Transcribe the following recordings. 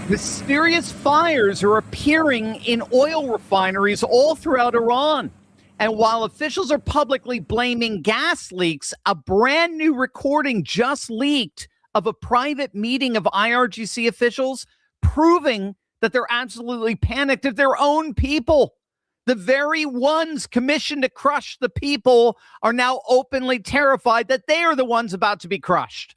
Mysterious fires are appearing in oil refineries all throughout Iran. And while officials are publicly blaming gas leaks, a brand new recording just leaked of a private meeting of IRGC officials proving that they're absolutely panicked at their own people. The very ones commissioned to crush the people are now openly terrified that they are the ones about to be crushed.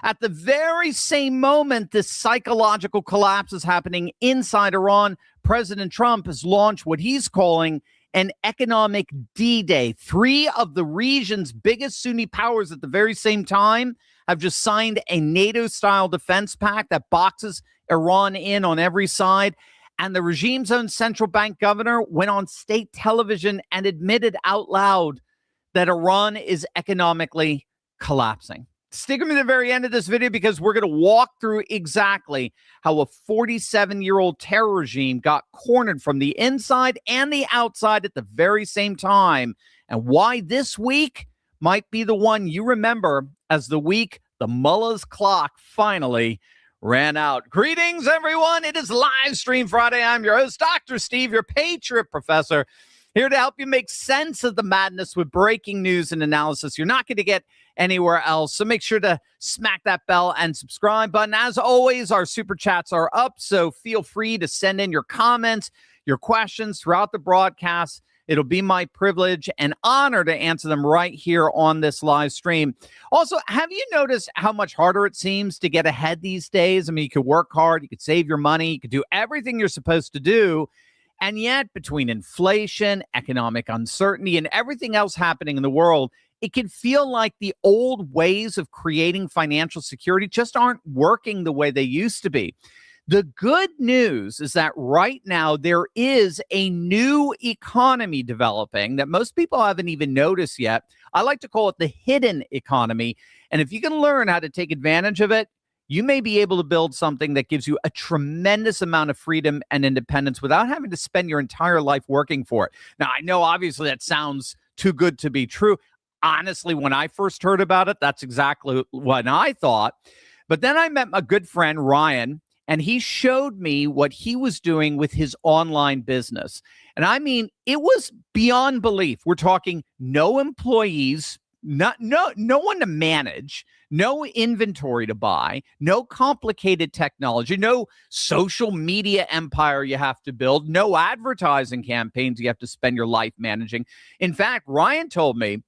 At the very same moment this psychological collapse is happening inside Iran, President Trump has launched what he's calling an economic D-Day. Three of the region's biggest Sunni powers at the very same time have just signed a NATO-style defense pact that boxes Iran in on every side. And the regime's own central bank governor went on state television and admitted out loud that Iran is economically collapsing. Stick with me to the very end of this video because we're going to walk through exactly how a 47-year-old terror regime got cornered from the inside and the outside at the very same time, and why this week might be the one you remember as the week the mullah's clock finally ran out. Greetings, everyone. It is Live Stream Friday. I'm your host, Dr. Steve, your Patriot Professor, here to help you make sense of the madness with breaking news and analysis you're not going to get anywhere else. So make sure to smack that bell and subscribe button. As always, our super chats are up, so feel free to send in your comments, your questions throughout the broadcast. It'll be my privilege and honor to answer them right here on this live stream. Also, have you noticed how much harder it seems to get ahead these days? I mean, you could work hard, you could save your money, you could do everything you're supposed to do. And yet, between inflation, economic uncertainty, and everything else happening in the world, it can feel like the old ways of creating financial security just aren't working the way they used to be. The good news is that right now there is a new economy developing that most people haven't even noticed yet. I like to call it the hidden economy. And if you can learn how to take advantage of it, you may be able to build something that gives you a tremendous amount of freedom and independence without having to spend your entire life working for it. Now, I know obviously that sounds too good to be true. Honestly, when I first heard about it, that's exactly what I thought. But then I met my good friend, Ryan, and he showed me what he was doing with his online business. And I mean, it was beyond belief. We're talking no employees, no one to manage, no inventory to buy, no complicated technology, no social media empire you have to build, no advertising campaigns you have to spend your life managing. In fact, Ryan told me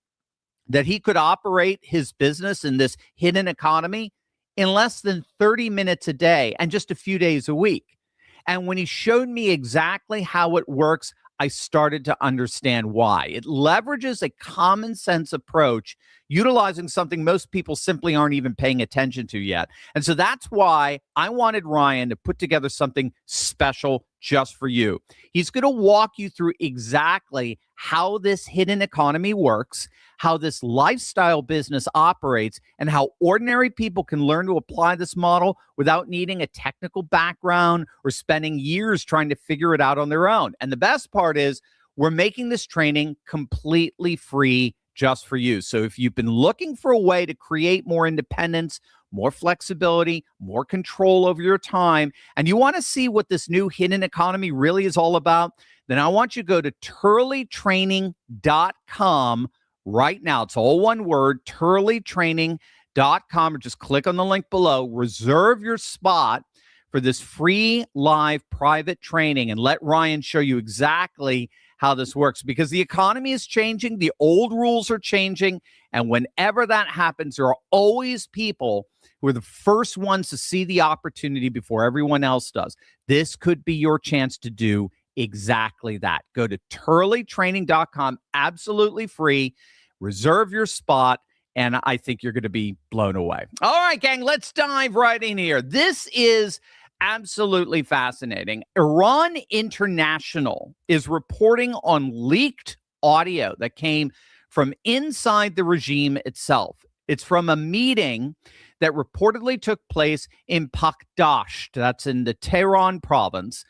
that he could operate his business in this hidden economy in less than 30 minutes a day and just a few days a week. And when he showed me exactly how it works, I started to understand why. It leverages a common sense approach, utilizing something most people simply aren't even paying attention to yet. And so that's why I wanted Ryan to put together something special just for you. He's going to walk you through exactly how this hidden economy works, how this lifestyle business operates, and how ordinary people can learn to apply this model without needing a technical background or spending years trying to figure it out on their own. And the best part is we're making this training completely free just for you. So if you've been looking for a way to create more independence, more flexibility, more control over your time, and you want to see what this new hidden economy really is all about, then I want you to go to turleytraining.com right now. It's all one word, turleytraining.com, or just click on the link below. Reserve your spot for this free live private training and let Ryan show you exactly how this works, because the economy is changing, the old rules are changing, and whenever that happens, there are always people who are the first ones to see the opportunity before everyone else does. This could be your chance to do exactly that. Go to turleytraining.com, absolutely free. Reserve your spot, and I think you're going to be blown away. All right, gang, let's dive right in here. This is absolutely fascinating. Iran International is reporting on leaked audio that came from inside the regime itself. It's from a meeting that reportedly took place in Pakhdasht, that's in the Tehran province,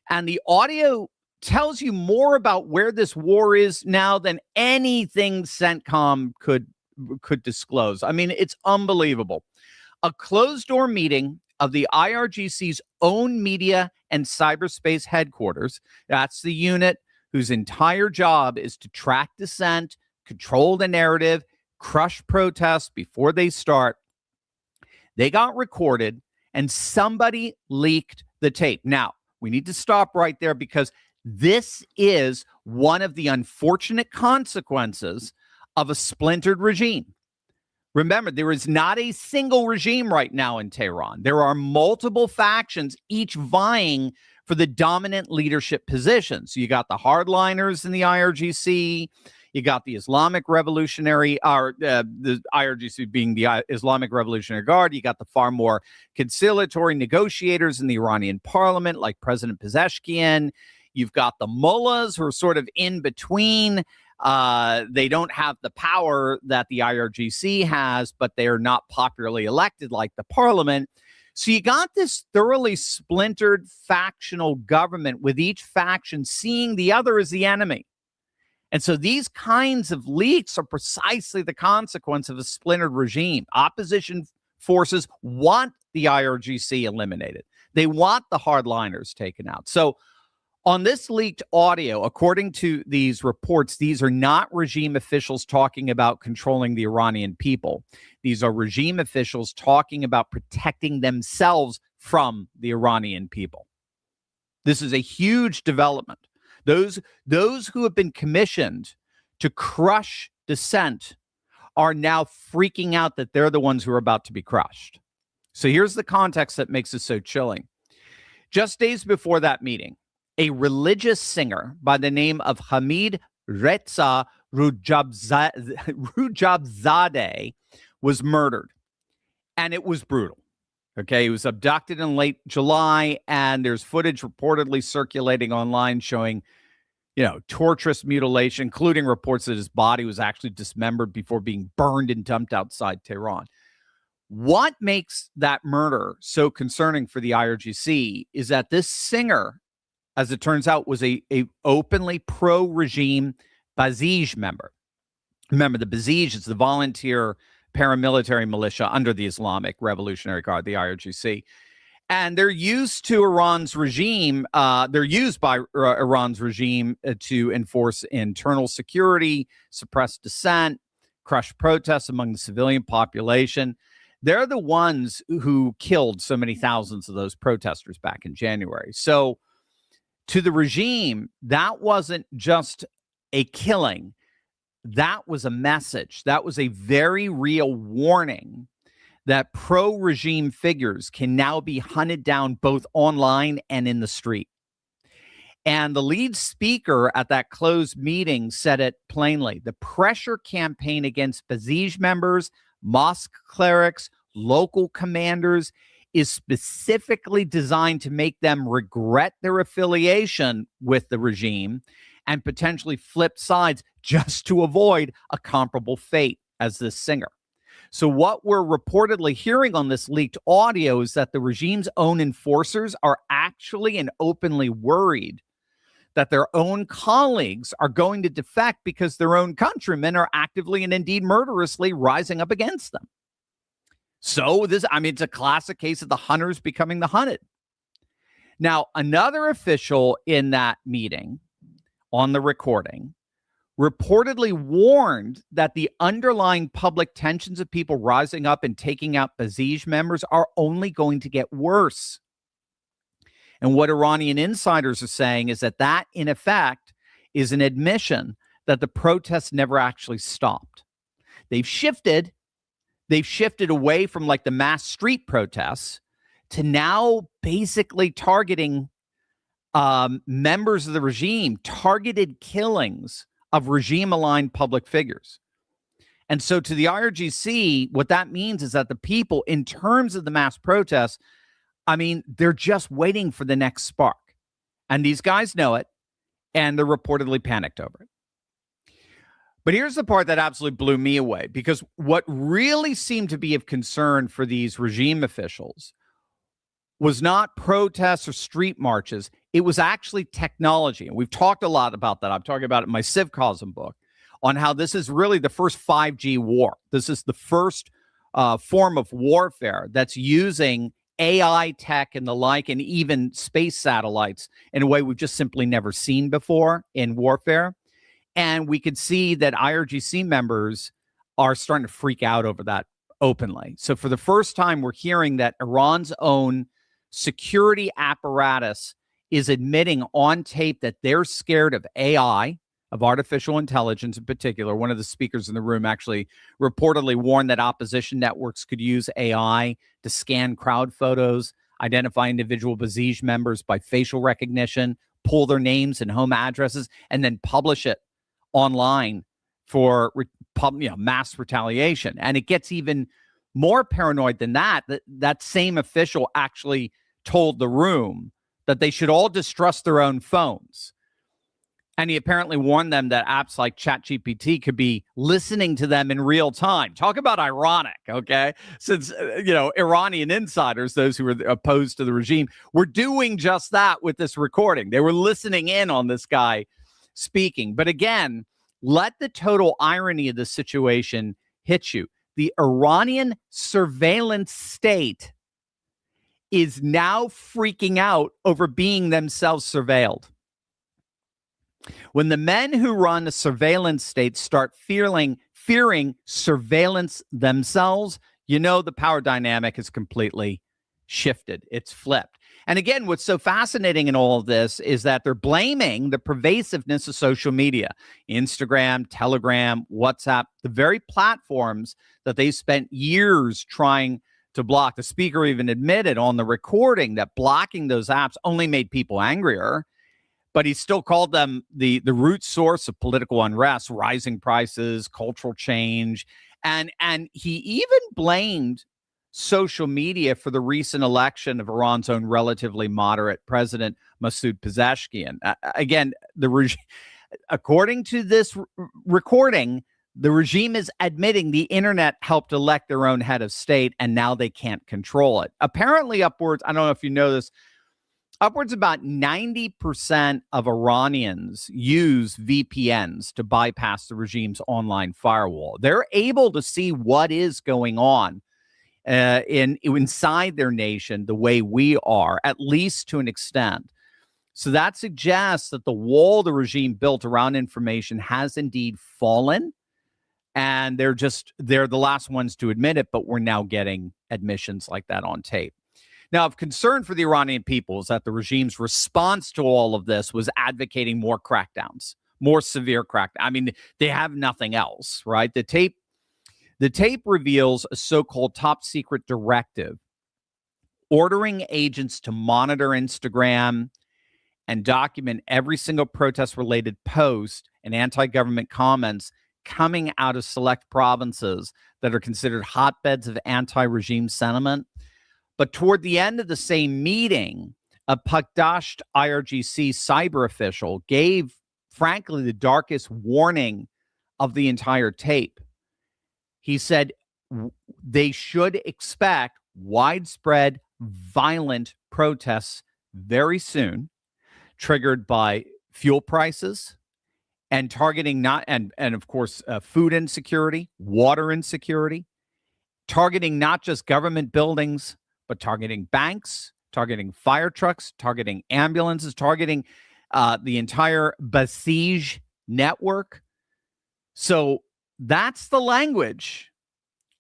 and the audio tells you more about where this war is now than anything CENTCOM could disclose. I mean, it's unbelievable. A closed-door meeting of the IRGC's own media and cyberspace headquarters. That's the unit whose entire job is to track dissent, control the narrative, crush protests before they start. They got recorded and somebody leaked the tape. Now, we need to stop right there because this is one of the unfortunate consequences of a splintered regime. Remember, there is not a single regime right now in Tehran. There are multiple factions, each vying for the dominant leadership position. So you got the hardliners in the IRGC, you got the Islamic Revolutionary, the IRGC being the Islamic Revolutionary Guard. You got the far more conciliatory negotiators in the Iranian parliament, like President Pezeshkian. You've got the mullahs who are sort of in between. They don't have the power that the IRGC has, but they're not popularly elected like the parliament. So you got this thoroughly splintered factional government with each faction seeing the other as the enemy. And so these kinds of leaks are precisely the consequence of a splintered regime. Opposition forces want the IRGC eliminated. They want the hardliners taken out. So on this leaked audio, according to these reports, these are not regime officials talking about controlling the Iranian people. These are regime officials talking about protecting themselves from the Iranian people. This is a huge development. Those who have been commissioned to crush dissent are now freaking out that they're the ones who are about to be crushed. So here's the context that makes this so chilling. Just days before that meeting, a religious singer by the name of Hamid Reza Rujabzadeh was murdered, and it was brutal. Okay, he was abducted in late July, and there's footage reportedly circulating online showing, torturous mutilation, including reports that his body was actually dismembered before being burned and dumped outside Tehran. What makes that murder so concerning for the IRGC is that this singer, as it turns out, was a openly pro-regime Basij member. Remember, the Basij is the volunteer paramilitary militia under the Islamic Revolutionary Guard, the IRGC. And they're used to Iran's regime. They're used by Iran's regime to enforce internal security, suppress dissent, crush protests among the civilian population. They're the ones who killed so many thousands of those protesters back in January. So to the regime, that wasn't just a killing. That was a message. That was a very real warning that pro-regime figures can now be hunted down both online and in the street. And the lead speaker at that closed meeting said it plainly. The pressure campaign against Basij members, mosque clerics, local commanders is specifically designed to make them regret their affiliation with the regime and potentially flip sides just to avoid a comparable fate as this singer. So what we're reportedly hearing on this leaked audio is that the regime's own enforcers are actually and openly worried that their own colleagues are going to defect because their own countrymen are actively and indeed murderously rising up against them. So it's a classic case of the hunters becoming the hunted. Now, another official in that meeting on the recording reportedly warned that the underlying public tensions of people rising up and taking out Basij members are only going to get worse. And what Iranian insiders are saying is that, in effect, is an admission that the protests never actually stopped. They've shifted away from like the mass street protests to now basically targeting members of the regime, targeted killings of regime-aligned public figures. And so to the IRGC, what that means is that the people, in terms of the mass protests, they're just waiting for the next spark. And these guys know it, and they're reportedly panicked over it. But here's the part that absolutely blew me away, because what really seemed to be of concern for these regime officials was not protests or street marches. It was actually technology. And we've talked a lot about that. I'm talking about it in my Civcosm book on how this is really the first 5G war. This is the first form of warfare that's using AI tech and the like, and even space satellites in a way we've just simply never seen before in warfare. And we could see that IRGC members are starting to freak out over that openly. So for the first time, we're hearing that Iran's own security apparatus is admitting on tape that they're scared of AI, of artificial intelligence in particular. One of the speakers in the room actually reportedly warned that opposition networks could use AI to scan crowd photos, identify individual Basij members by facial recognition, pull their names and home addresses, and then publish it online for mass retaliation. And it gets even more paranoid than that. That same official actually told the room that they should all distrust their own phones. And he apparently warned them that apps like ChatGPT could be listening to them in real time. Talk about ironic, okay? Since, Iranian insiders, those who were opposed to the regime, were doing just that with this recording. They were listening in on this guy speaking. But again, let the total irony of the situation hit you. The Iranian surveillance state is now freaking out over being themselves surveilled. When the men who run a surveillance state start fearing surveillance themselves, the power dynamic is completely shifted. It's flipped. And again, what's so fascinating in all of this is that they're blaming the pervasiveness of social media, Instagram, Telegram, WhatsApp, the very platforms that they spent years trying to block. The speaker even admitted on the recording that blocking those apps only made people angrier. But he still called them the root source of political unrest, rising prices, cultural change. And he even blamed social media for the recent election of Iran's own relatively moderate president, Masoud Pezeshkian. Again, according to this recording, the regime is admitting the internet helped elect their own head of state, and now they can't control it. Apparently upwards, I don't know if you know this, upwards about 90% of Iranians use VPNs to bypass the regime's online firewall. They're able to see what is going on inside their nation the way we are, at least to an extent. So that suggests that the wall the regime built around information has indeed fallen. And they're the last ones to admit it, but we're now getting admissions like that on tape. Now, of concern for the Iranian people is that the regime's response to all of this was advocating more crackdowns, more severe crackdowns. I mean, they have nothing else, right? The tape reveals a so-called top secret directive ordering agents to monitor Instagram and document every single protest-related post and anti-government comments coming out of select provinces that are considered hotbeds of anti-regime sentiment. But toward the end of the same meeting, a Pakdasht IRGC cyber official gave, frankly, the darkest warning of the entire tape. He said they should expect widespread violent protests very soon, triggered by fuel prices and targeting of course, food insecurity, water insecurity, targeting not just government buildings, but targeting banks, targeting fire trucks, targeting ambulances, targeting the entire Basij network. So that's the language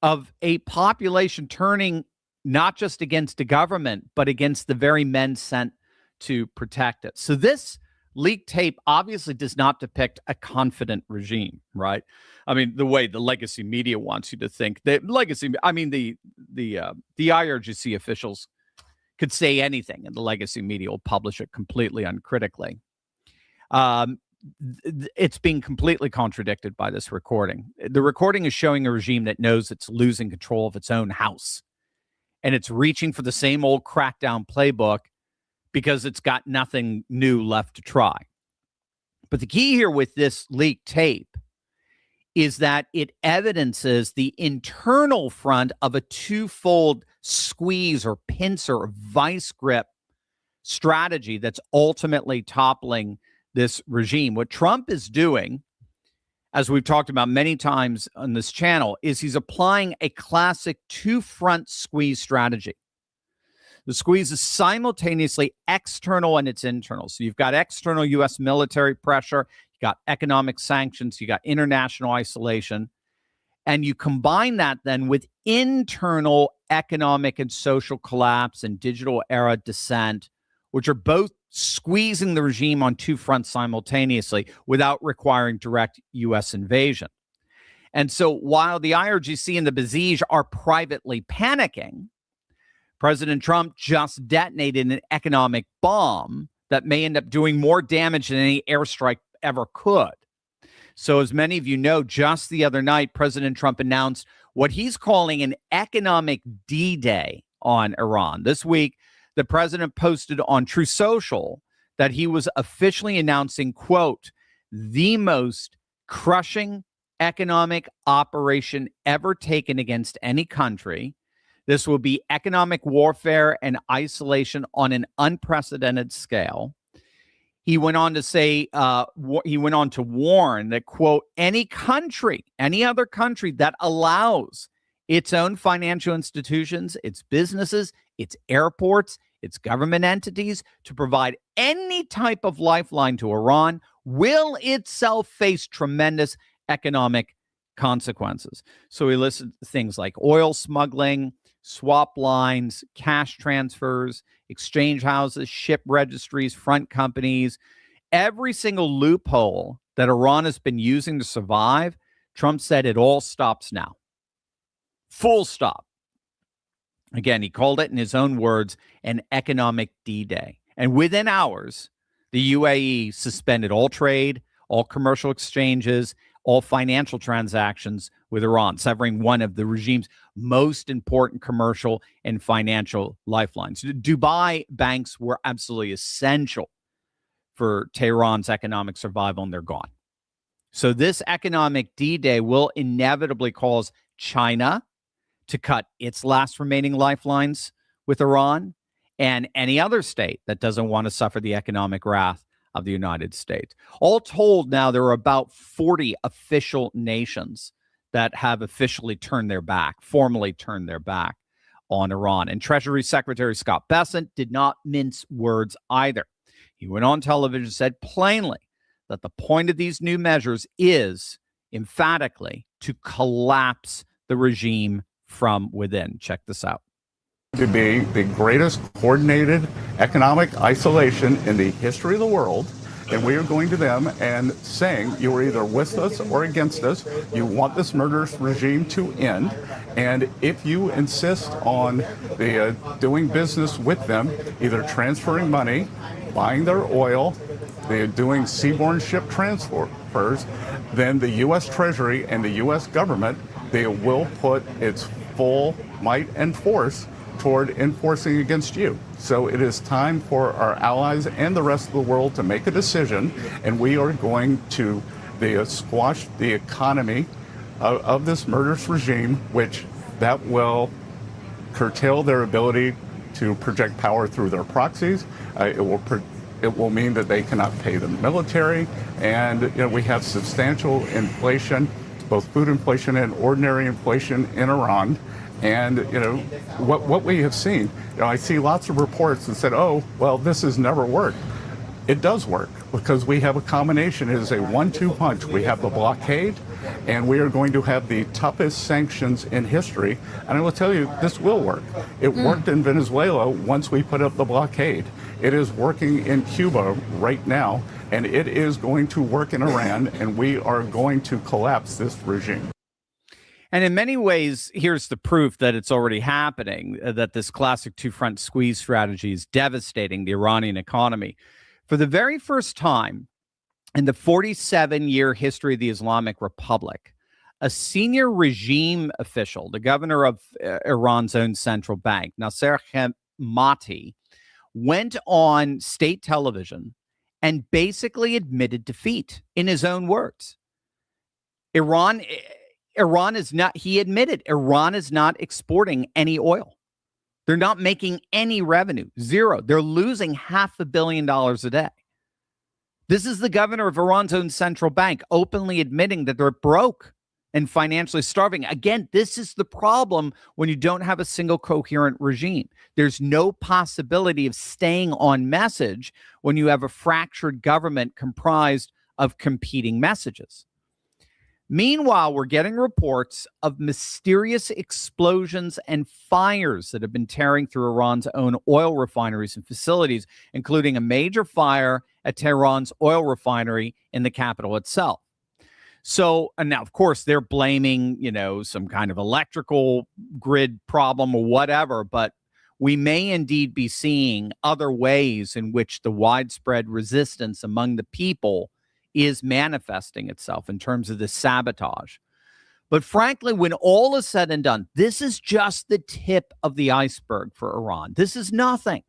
of a population turning not just against the government, but against the very men sent to protect it. So this leaked tape obviously does not depict a confident regime, right? I mean, the way the legacy media wants you to think. The IRGC officials could say anything, and the legacy media will publish it completely uncritically. It's being completely contradicted by this recording. The recording is showing a regime that knows it's losing control of its own house, and it's reaching for the same old crackdown playbook because it's got nothing new left to try. But the key here with this leaked tape is that it evidences the internal front of a twofold squeeze or pincer or vice grip strategy that's ultimately toppling this regime. What Trump is doing, as we've talked about many times on this channel, is he's applying a classic two-front squeeze strategy. The squeeze is simultaneously external and it's internal. So you've got external U.S. military pressure, you got economic sanctions, you got international isolation, and you combine that then with internal economic and social collapse and digital era descent, which are both squeezing the regime on two fronts simultaneously without requiring direct U.S. invasion. And so while the IRGC and the Basij are privately panicking, President Trump just detonated an economic bomb that may end up doing more damage than any airstrike ever could. So as many of you know, just the other night, President Trump announced what he's calling an economic D-Day on Iran. This week, the president posted on True Social that he was officially announcing, quote, the most crushing economic operation ever taken against any country. This will be economic warfare and isolation on an unprecedented scale. He went on to say, he went on to warn that, quote, any country, any other country that allows its own financial institutions, its businesses, its airports, its government entities to provide any type of lifeline to Iran will itself face tremendous economic consequences. So he listed things like oil smuggling, swap lines, cash transfers, exchange houses, ship registries, front companies, every single loophole that Iran has been using to survive. Trump said it all stops now. Full stop. Again, he called it, in his own words, an economic D-Day. And within hours, the UAE suspended all trade, all commercial exchanges, all financial transactions with Iran, severing one of the regime's most important commercial and financial lifelines. Dubai banks were absolutely essential for Tehran's economic survival, and they're gone. So this economic D-Day will inevitably cause China to cut its last remaining lifelines with Iran and any other state that doesn't want to suffer the economic wrath of the United States. All told, now there are about 40 official nations that have officially turned their back, formally turned their back on Iran. And Treasury Secretary Scott Bessent did not mince words either. He went on television and said plainly that the point of these new measures is emphatically to collapse the regime from within. Check this out. To be the greatest coordinated economic isolation in the history of the world. And we are going to them and saying, you are either with us or against us. You want this murderous regime to end. And if you insist on the doing business with them, either transferring money, buying their oil, they're doing seaborne ship transfers, then the U.S. Treasury and the U.S. government, they will put its full might and force toward enforcing against you. So it is time for our allies and the rest of the world to make a decision, and we are going to squash the economy of this murderous regime, which that will curtail their ability to project power through their proxies. It will mean that they cannot pay the military, and we have substantial inflation, both food inflation and ordinary inflation in Iran. And, what we have seen, I see lots of reports that said, oh, well, this has never worked. It does work because we have a combination. It is a 1-2 punch. We have the blockade, and we are going to have the toughest sanctions in history. And I will tell you, this will work. It worked in Venezuela once we put up the blockade. It is working in Cuba right now, and it is going to work in Iran, and we are going to collapse this regime. And in many ways, here's the proof that it's already happening, that this classic two-front squeeze strategy is devastating the Iranian economy. For the very first time in the 47-year history of the Islamic Republic, a senior regime official, the governor of Iran's own central bank, Nasser Hemati, went on state television and basically admitted defeat in his own words. Iran is not, he admitted, Iran is not exporting any oil. They're not making any revenue, zero. They're losing $500 million a day. This is the governor of Iran's own central bank openly admitting that they're broke. and financially starving. Again, this is the problem when you don't have a single coherent regime. There's no possibility of staying on message when you have a fractured government comprised of competing messages. Meanwhile, we're getting reports of mysterious explosions and fires that have been tearing through Iran's own oil refineries and facilities, including a major fire at Tehran's oil refinery in the capital itself. So, and now, of course, they're blaming, some kind of electrical grid problem or whatever, but we may indeed be seeing other ways in which the widespread resistance among the people is manifesting itself in terms of this sabotage. But frankly, when all is said and done, this is just the tip of the iceberg for Iran. This is nothing.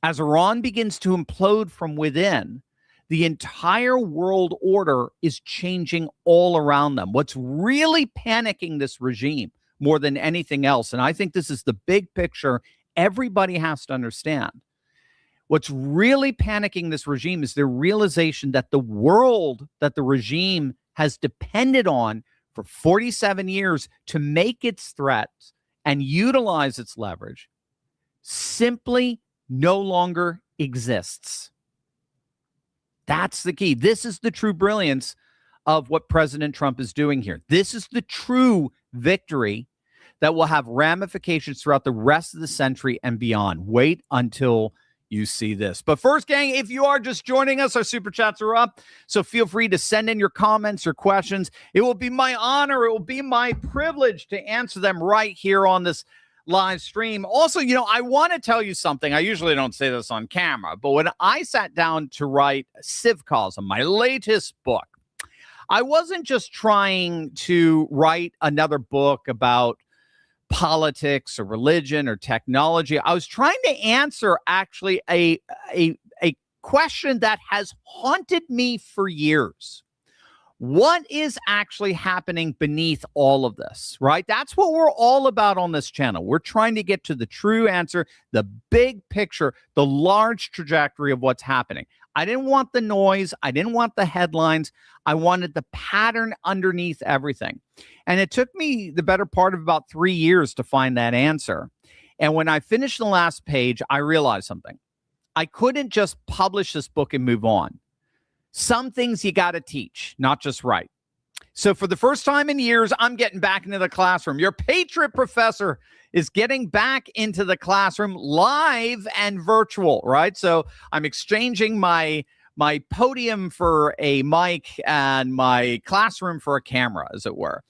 As Iran begins to implode from within, the entire world order is changing all around them. What's really panicking this regime more than anything else, and I think this is the big picture everybody has to understand. What's really panicking this regime is the realization that the world that the regime has depended on for 47 years to make its threats and utilize its leverage simply no longer exists. That's the key. This is the true brilliance of what President Trump is doing here. This is the true victory that will have ramifications throughout the rest of the century and beyond. Wait until you see this. But first, gang, if you are just joining us, our super chats are up. So feel free to send in your comments or questions. It will be my honor. It will be my privilege to answer them right here on this live stream. Also, I want to tell you something. I usually don't say this on camera, but when I sat down to write Civcosm, my latest book, I wasn't just trying to write another book about politics or religion or technology. I was trying to answer actually a question that has haunted me for years. What is actually happening beneath all of this, right? That's what we're all about on this channel. We're trying to get to the true answer, the big picture, the large trajectory of what's happening. I didn't want the noise. I didn't want the headlines. I wanted the pattern underneath everything. And it took me the better part of about 3 years to find that answer. And when I finished the last page, I realized something. I couldn't just publish this book and move on. Some things you got to teach, not just write. So for the first time in years, I'm getting back into the classroom. Your Patriot professor is getting back into the classroom live and virtual, right? So I'm exchanging my podium for a mic and my classroom for a camera, as it were.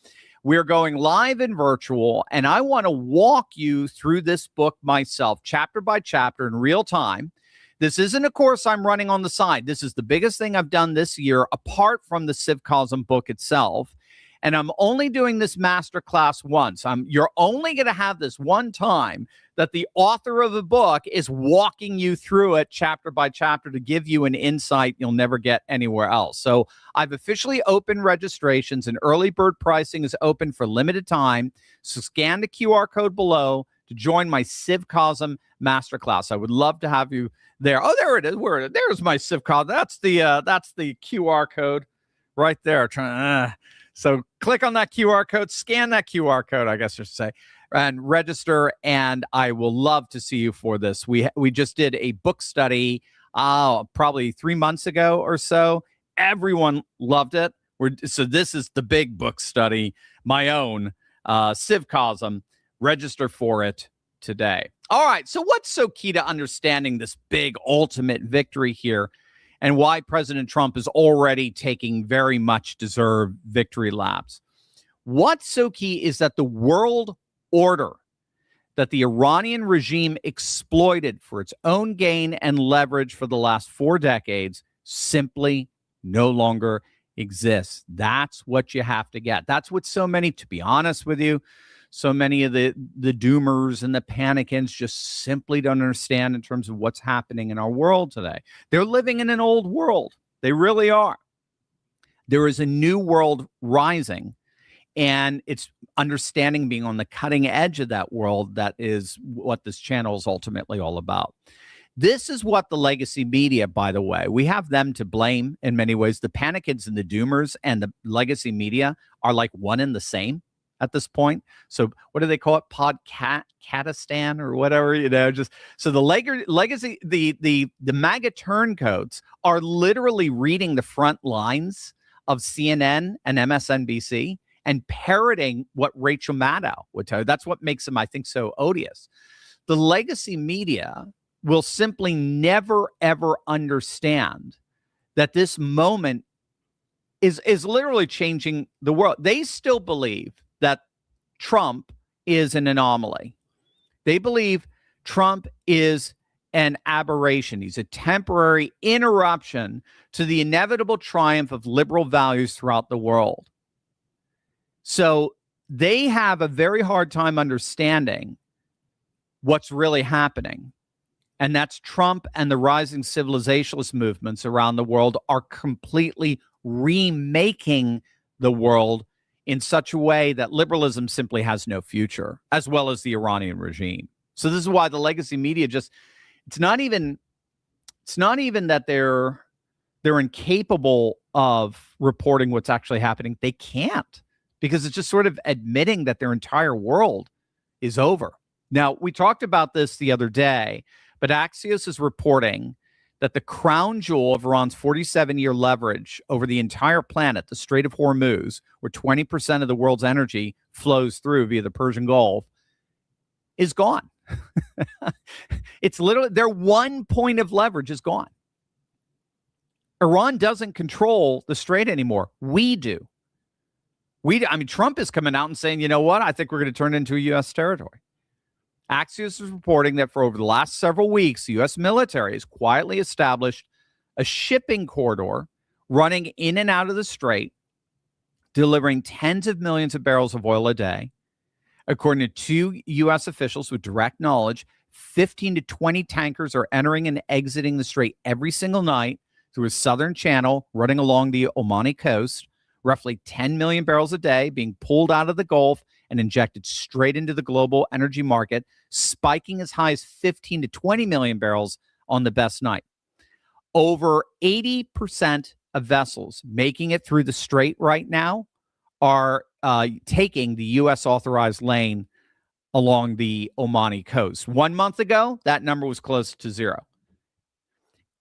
We're going live and virtual, and I want to walk you through this book myself, chapter by chapter in real time. This isn't a course I'm running on the side. This is the biggest thing I've done this year, apart from the Civcosm book itself. And I'm only doing this masterclass once. You're only going to have this one time that the author of the book is walking you through it chapter by chapter to give you an insight you'll never get anywhere else. So I've officially opened registrations, and early bird pricing is open for limited time. So scan the QR code below to join my Civcosm masterclass. I would love to have you there. Oh, there it is. There's my Civcosm. That's the QR code right there. So click on that QR code, scan that QR code, I guess I should say, and register. And I will love to see you for this. We just did a book study probably 3 months ago or so. Everyone loved it. So this is the big book study, my own Civcosm. Register for it today. All right. So what's so key to understanding this big ultimate victory here, and why President Trump is already taking very much deserved victory laps? What's so key is that the world order that the Iranian regime exploited for its own gain and leverage for the last 4 decades simply no longer exists. That's what you have to get. That's what so many, to be honest with you, so many of the doomers and the panicans just simply don't understand in terms of what's happening in our world today. They're living in an old world. They really are. There is a new world rising, and it's understanding being on the cutting edge of that world that is what this channel is ultimately all about. This is what the legacy media, by the way, we have them to blame in many ways. The panickins and the doomers and the legacy media are like one and the same at this point. So what do they call it? Podcatistan or whatever, just so the legacy, the MAGA turncoats are literally reading the front lines of CNN and MSNBC and parroting what Rachel Maddow would tell you. That's what makes them, I think, so odious. The legacy media will simply never, ever understand that this moment is literally changing the world. They still believe that Trump is an anomaly. They believe Trump is an aberration. He's a temporary interruption to the inevitable triumph of liberal values throughout the world. So they have a very hard time understanding what's really happening. And that's Trump and the rising civilizationalist movements around the world are completely remaking the world in such a way that liberalism simply has no future, as well as the Iranian regime. So this is why the legacy media it's not even that they're incapable of reporting what's actually happening. They can't, because it's just sort of admitting that their entire world is over. Now, we talked about this the other day, but Axios is reporting that the crown jewel of Iran's 47-year leverage over the entire planet, the Strait of Hormuz, where 20% of the world's energy flows through via the Persian Gulf, is gone. It's literally their one point of leverage is gone. Iran doesn't control the strait anymore. We do. Trump is coming out and saying, you know what? I think we're going to turn it into a U.S. territory. Axios is reporting that for over the last several weeks, the U.S. military has quietly established a shipping corridor running in and out of the strait, delivering tens of millions of barrels of oil a day. According to two U.S. officials with direct knowledge, 15 to 20 tankers are entering and exiting the strait every single night through a southern channel running along the Omani coast, roughly 10 million barrels a day being pulled out of the Gulf and injected straight into the global energy market, spiking as high as 15 to 20 million barrels on the best night. Over 80% of vessels making it through the strait right now are taking the U.S. authorized lane along the Omani coast. 1 month ago, that number was close to zero.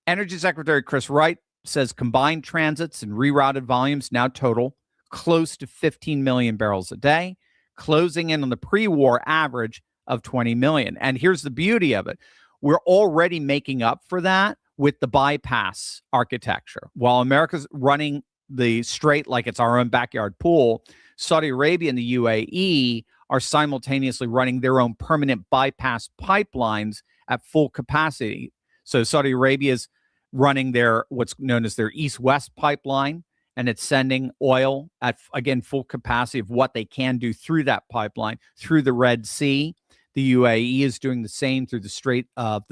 Energy Secretary Chris Wright says combined transits and rerouted volumes now total close to 15 million barrels a day, closing in on the pre-war average of 20 million. And here's the beauty of it. We're already making up for that with the bypass architecture. While America's running the strait like it's our own backyard pool, Saudi Arabia and the UAE are simultaneously running their own permanent bypass pipelines at full capacity. So Saudi Arabia is running their what's known as their east-west pipeline, and it's sending oil at, again, full capacity of what they can do through that pipeline, through the Red Sea. The UAE is doing the same through the Strait of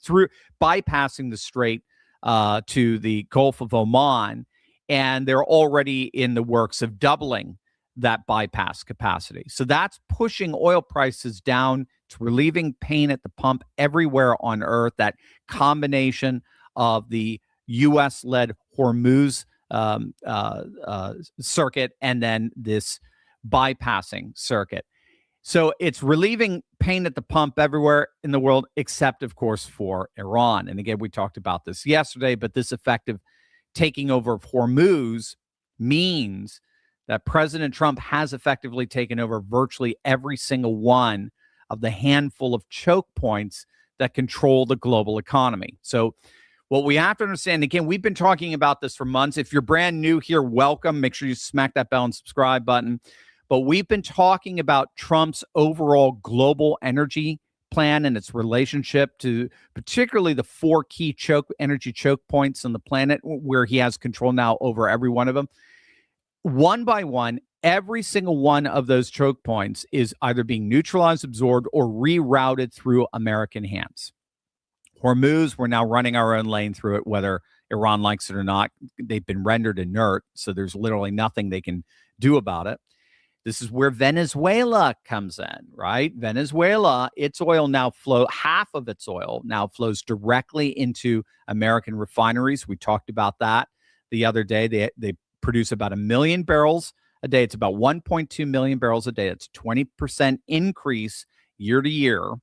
through bypassing the Strait to the Gulf of Oman, and they're already in the works of doubling that bypass capacity. So that's pushing oil prices down. It's relieving pain at the pump everywhere on Earth. That combination of the U.S.-led Hormuz circuit and then this bypassing circuit. So it's relieving pain at the pump everywhere in the world, except, of course, for Iran. And again, we talked about this yesterday, but this effective taking over of Hormuz means that President Trump has effectively taken over virtually every single one of the handful of choke points that control the global economy. So what we have to understand, again, we've been talking about this for months. If you're brand new here, welcome. Make sure you smack that bell and subscribe button. But we've been talking about Trump's overall global energy plan and its relationship to particularly the four key energy choke points on the planet where he has control now over every one of them. One by one, every single one of those choke points is either being neutralized, absorbed, or rerouted through American hands. Hormuz, we're now running our own lane through it, whether Iran likes it or not. They've been rendered inert, so there's literally nothing they can do about it. This is where Venezuela comes in, right? Venezuela, its oil now half of its oil now flows directly into American refineries. We talked about that the other day. They produce about 1 million barrels a day. It's about 1.2 million barrels a day. It's 20% increase year to year.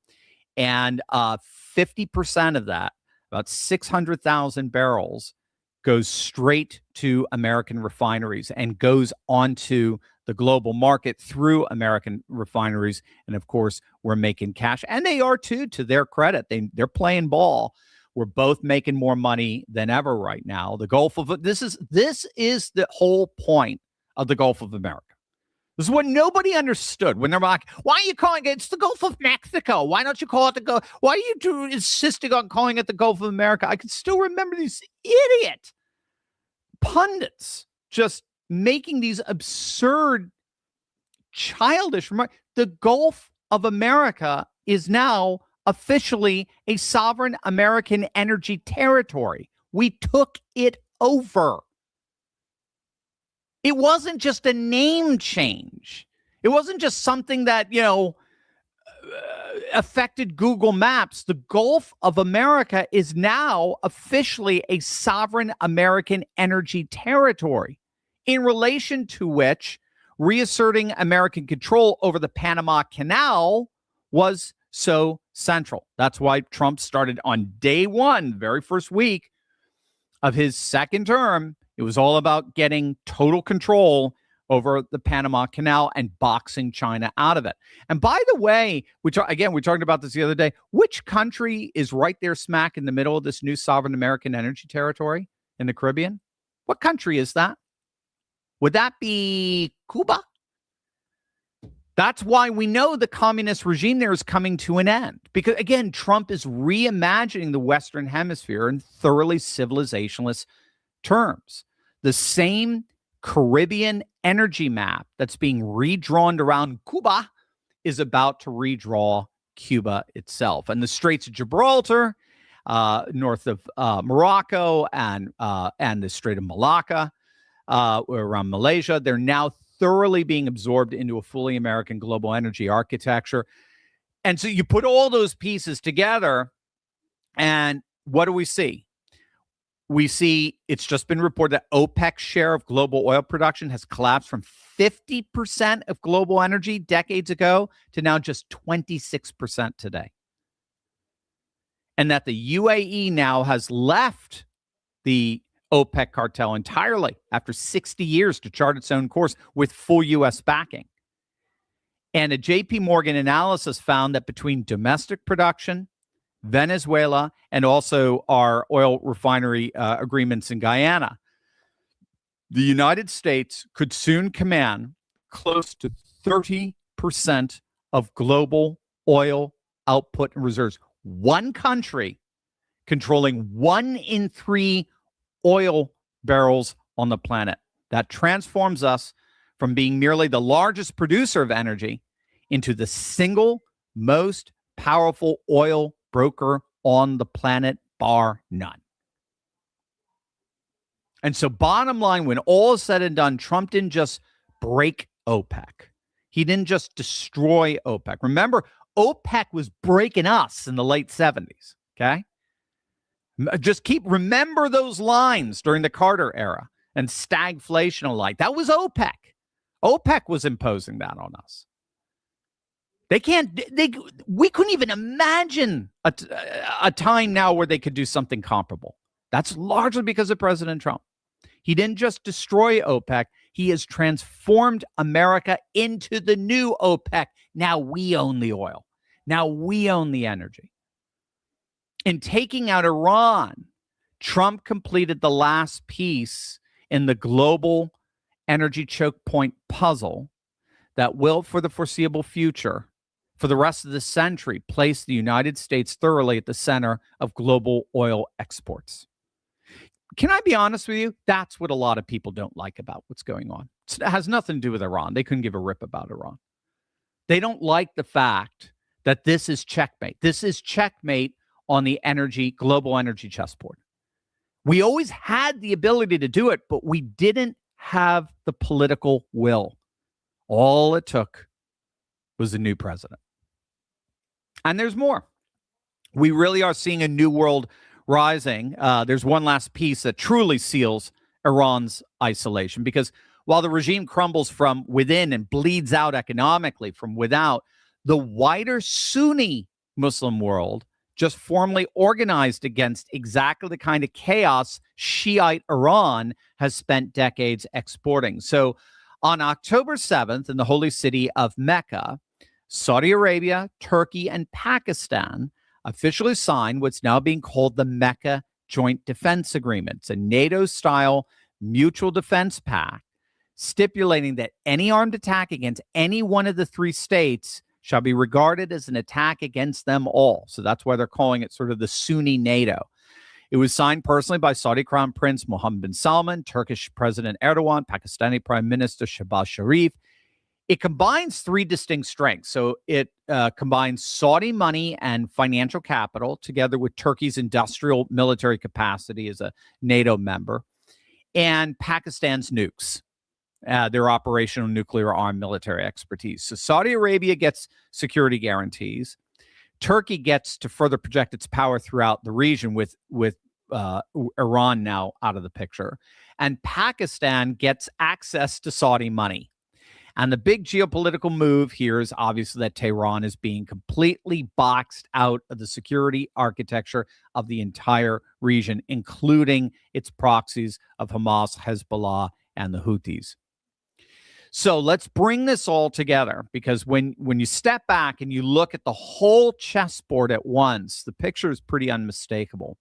And 50% of that, about 600,000 barrels, goes straight to American refineries and goes onto the global market through American refineries. And of course, we're making cash. And they are too, to their credit. They're playing ball. We're both making more money than ever right now. The Gulf of this is the whole point of the Gulf of America. This is what nobody understood when they're like, why are you calling it? It's the Gulf of Mexico. Why don't you call it the Gulf? Why are you insisting on calling it the Gulf of America? I can still remember these idiot pundits just making these absurd, childish remarks. The Gulf of America is now officially a sovereign American energy territory. We took it over. It wasn't just a name change. It wasn't just something that, affected Google Maps. The Gulf of America is now officially a sovereign American energy territory, in relation to which reasserting American control over the Panama Canal was so central. That's why Trump started on day one, the very first week of his second term. It was all about getting total control over the Panama Canal and boxing China out of it. And by the way, we talked about this the other day. Which country is right there smack in the middle of this new sovereign American energy territory in the Caribbean? What country is that? Would that be Cuba? That's why we know the communist regime there is coming to an end. Because, again, Trump is reimagining the Western Hemisphere in thoroughly civilizationalist terms. The same Caribbean energy map that's being redrawn around Cuba is about to redraw Cuba itself. And the Straits of Gibraltar, north of Morocco, and the Strait of Malacca, around Malaysia, they're now thoroughly being absorbed into a fully American global energy architecture. And so you put all those pieces together, and what do we see? We see it's just been reported that OPEC's share of global oil production has collapsed from 50% of global energy decades ago to now just 26% today. And that the UAE now has left the OPEC cartel entirely after 60 years to chart its own course with full U.S. backing. And a JP Morgan analysis found that between domestic production, Venezuela, and also our oil refinery agreements in Guyana, the United States could soon command close to 30% of global oil output and reserves. One country controlling 1 in 3 oil barrels on the planet. That transforms us from being merely the largest producer of energy into the single most powerful oil broker on the planet, bar none. And so bottom line, when all is said and done, Trump didn't just break OPEC. He didn't just destroy OPEC. Remember, OPEC was breaking us in the late 70s, okay? Remember those lines during the Carter era and stagflation alike. That was OPEC. OPEC was imposing that on us. We couldn't even imagine a time now where they could do something comparable. That's largely because of President Trump. He didn't just destroy OPEC. He has transformed America into the new OPEC. Now we own the oil. Now we own the energy. In taking out Iran, Trump completed the last piece in the global energy choke point puzzle that will, for the foreseeable future, for the rest of the century, place the United States thoroughly at the center of global oil exports. Can I be honest with you? That's what a lot of people don't like about what's going on. It has nothing to do with Iran. They couldn't give a rip about Iran. They don't like the fact that this is checkmate. This is checkmate on the global energy chessboard. We always had the ability to do it, but we didn't have the political will. All it took was a new president. And there's more. We really are seeing a new world rising. There's one last piece that truly seals Iran's isolation, because while the regime crumbles from within and bleeds out economically from without, the wider Sunni Muslim world just formally organized against exactly the kind of chaos Shiite Iran has spent decades exporting. So on October 7th, in the holy city of Mecca, Saudi Arabia, Turkey, and Pakistan officially signed what's now being called the Mecca Joint Defense Agreement. It's a NATO-style mutual defense pact stipulating that any armed attack against any one of the three states shall be regarded as an attack against them all. So that's why they're calling it sort of the Sunni NATO. It was signed personally by Saudi Crown Prince Mohammed bin Salman, Turkish President Erdogan, Pakistani Prime Minister Shehbaz Sharif. It combines three distinct strengths. So it combines Saudi money and financial capital together with Turkey's industrial military capacity as a NATO member and Pakistan's nukes, their operational nuclear armed military expertise. So Saudi Arabia gets security guarantees. Turkey gets to further project its power throughout the region with Iran now out of the picture. And Pakistan gets access to Saudi money. And the big geopolitical move here is obviously that Tehran is being completely boxed out of the security architecture of the entire region, including its proxies of Hamas, Hezbollah, and the Houthis. So let's bring this all together, because when you step back and you look at the whole chessboard at once, the picture is pretty unmistakable.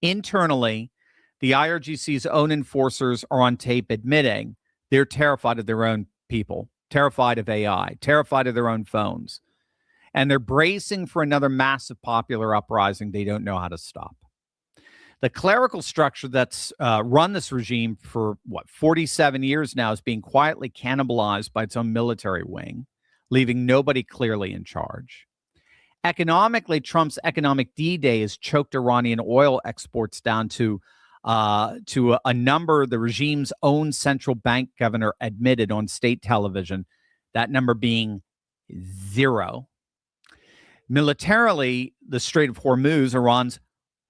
Internally, the IRGC's own enforcers are on tape admitting they're terrified of their own people, terrified of AI, terrified of their own phones. And they're bracing for another massive popular uprising they don't know how to stop. The clerical structure that's run this regime for, 47 years now is being quietly cannibalized by its own military wing, leaving nobody clearly in charge. Economically, Trump's economic D-Day has choked Iranian oil exports down to a number the regime's own central bank governor admitted on state television, that number being 0. Militarily, the Strait of Hormuz, Iran's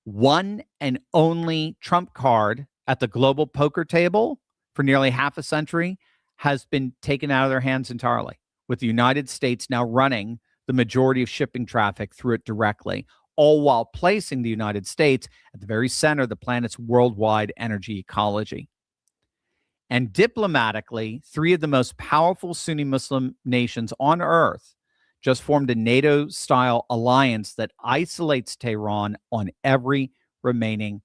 one and only trump card at the global poker table for nearly half a century, has been taken out of their hands entirely, with the United States now running the majority of shipping traffic through it directly, all while placing the United States at the very center of the planet's worldwide energy ecology. And diplomatically, 3 of the most powerful Sunni Muslim nations on earth just formed a NATO-style alliance that isolates Tehran on every remaining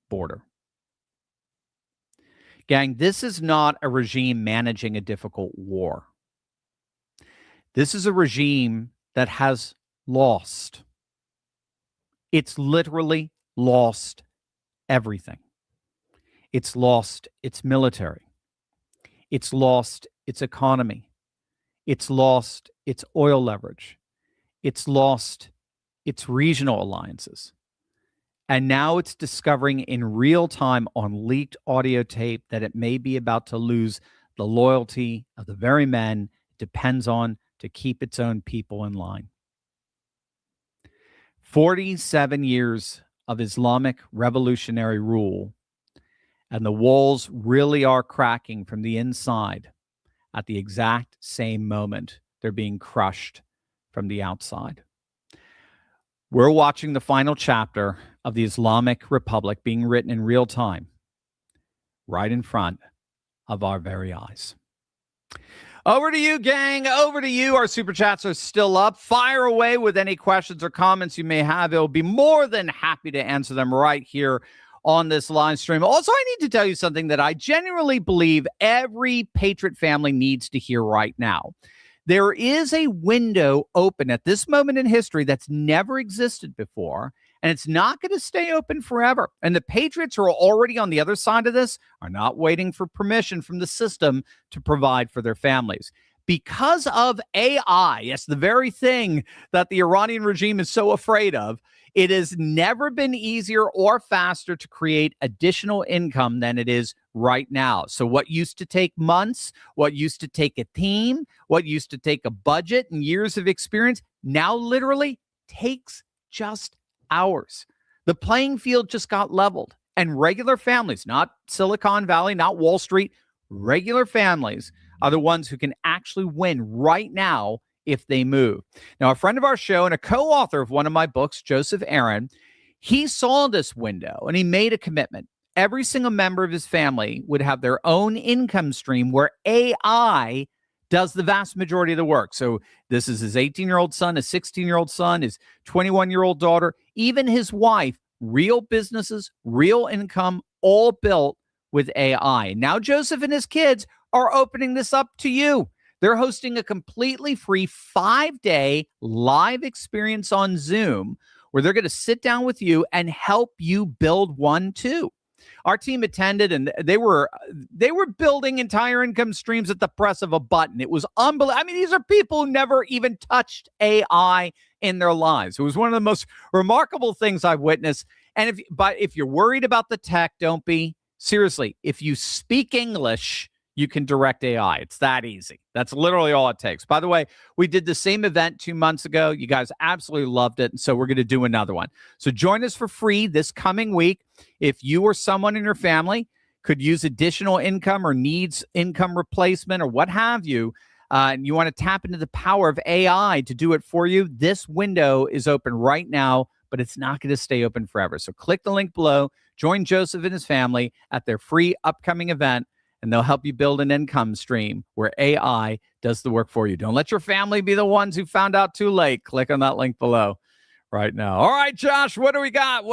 border. Gang, this is not a regime managing a difficult war. This is a regime that has lost. It's literally lost everything. It's lost its military. It's lost its economy. It's lost its oil leverage. It's lost its regional alliances. And now it's discovering in real time on leaked audio tape that it may be about to lose the loyalty of the very men it depends on to keep its own people in line. 47 years of Islamic revolutionary rule, and the walls really are cracking from the inside at the exact same moment they're being crushed from the outside. We're watching the final chapter of the Islamic Republic being written in real time, right in front of our very eyes. Over to you, gang. Over to you. Our super chats are still up. Fire away with any questions or comments you may have. I'll be more than happy to answer them right here on this live stream. Also, I need to tell you something that I genuinely believe every Patriot family needs to hear right now. There is a window open at this moment in history that's never existed before, and it's not going to stay open forever. And the Patriots who are already on the other side of this are not waiting for permission from the system to provide for their families. Because of AI, yes, the very thing that the Iranian regime is so afraid of, It has never been easier or faster to create additional income than it is right now. So what used to take months, what used to take a team, what used to take a budget and years of experience, now literally takes just hours. The playing field just got leveled, and regular families, not Silicon Valley, not Wall Street, regular families are the ones who can actually win right now if they move. Now, a friend of our show and a co-author of one of my books, Joseph Aaron, he saw this window and he made a commitment. Every single member of his family would have their own income stream where AI does the vast majority of the work. So this is his 18-year-old son, his 16-year-old son, his 21-year-old daughter, even his wife, real businesses, real income, all built with AI. Now Joseph and his kids are opening this up to you. They're hosting a completely free 5-day live experience on Zoom where they're going to sit down with you and help you build one too. Our team attended, and they were building entire income streams at the press of a button. It was unbelievable. I mean, these are people who never even touched AI in their lives. It was one of the most remarkable things I've witnessed. And if you're worried about the tech, don't be. Seriously, if you speak English, you can direct AI. It's that easy. That's literally all it takes. By the way, we did the same event 2 months ago. You guys absolutely loved it. And so we're going to do another one. So join us for free this coming week. If you or someone in your family could use additional income or needs income replacement or what have you, and you want to tap into the power of AI to do it for you, this window is open right now, but it's not going to stay open forever. So click the link below. Join Joseph and his family at their free upcoming event, and they'll help you build an income stream where AI does the work for you. Don't let your family be the ones who found out too late. Click on that link below right now. All right, Josh, what do we got?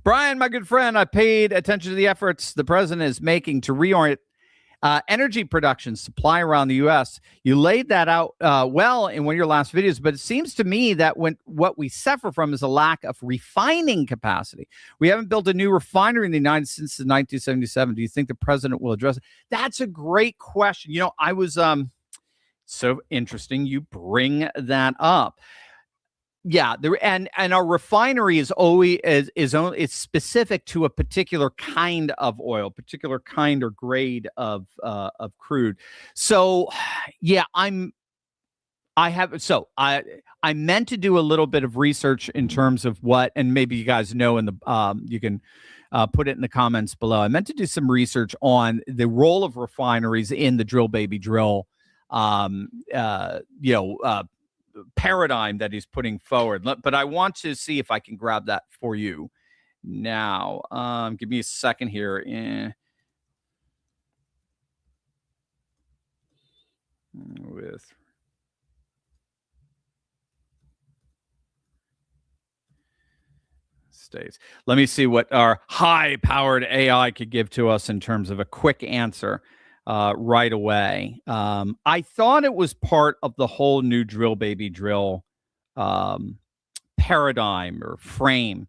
Brian, my good friend, I paid attention to the efforts the president is making to reorient energy production supply around the U.S. You laid that out well in one of your last videos, but it seems to me that what we suffer from is a lack of refining capacity. We haven't built a new refinery in the United States since 1977. Do you think the president will address it? That's a great question. You know, I was so interesting you bring that up. Yeah, and our refinery is always it's specific to a particular kind of oil, particular kind or grade of crude. So, yeah, I meant to do a little bit of research in terms of what, and maybe you guys know in the you can put it in the comments below. I meant to do some research on the role of refineries in the drill baby drill, paradigm that he's putting forward. But I want to see if I can grab that for you now. Give me a second here. With states. Let me see what our high-powered AI could give to us in terms of a quick answer. Right away. I thought it was part of the whole new drill baby drill paradigm or frame.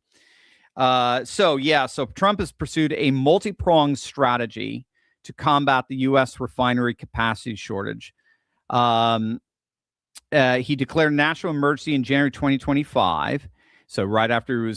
So Trump has pursued a multi-pronged strategy to combat the U.S. refinery capacity shortage. He declared national emergency in January 2025. So right after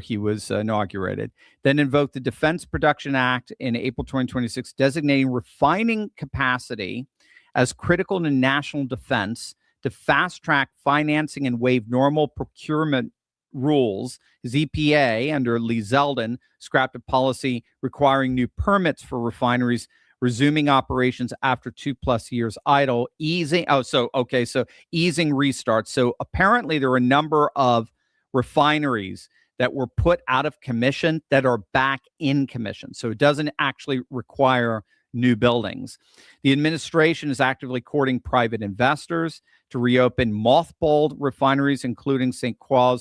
he was inaugurated, then invoked the Defense Production Act in April 2026, designating refining capacity as critical to national defense to fast track financing and waive normal procurement rules. His EPA under Lee Zeldin scrapped a policy requiring new permits for refineries resuming operations after 2+ years idle, easing restarts. So apparently there are a number of refineries that were put out of commission that are back in commission. So it doesn't actually require new buildings. The administration is actively courting private investors to reopen mothballed refineries, including St. Croix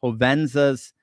Hovenza's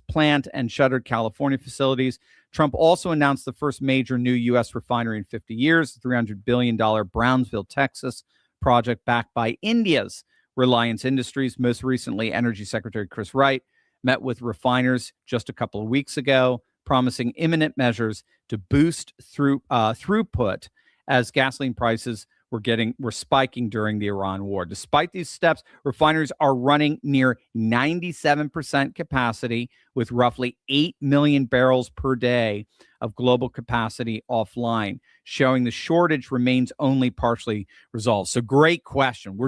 plant and shuttered California facilities. Trump also announced the first major new U.S. refinery in 50 years, $300 billion Brownsville, Texas project backed by India's Reliance Industries. Most recently, Energy Secretary Chris Wright met with refiners just a couple of weeks ago, promising imminent measures to boost throughput as gasoline prices were spiking during the Iran war. Despite these steps, refineries are running near 97% capacity with roughly 8 million barrels per day of global capacity offline, showing the shortage remains only partially resolved. So great question.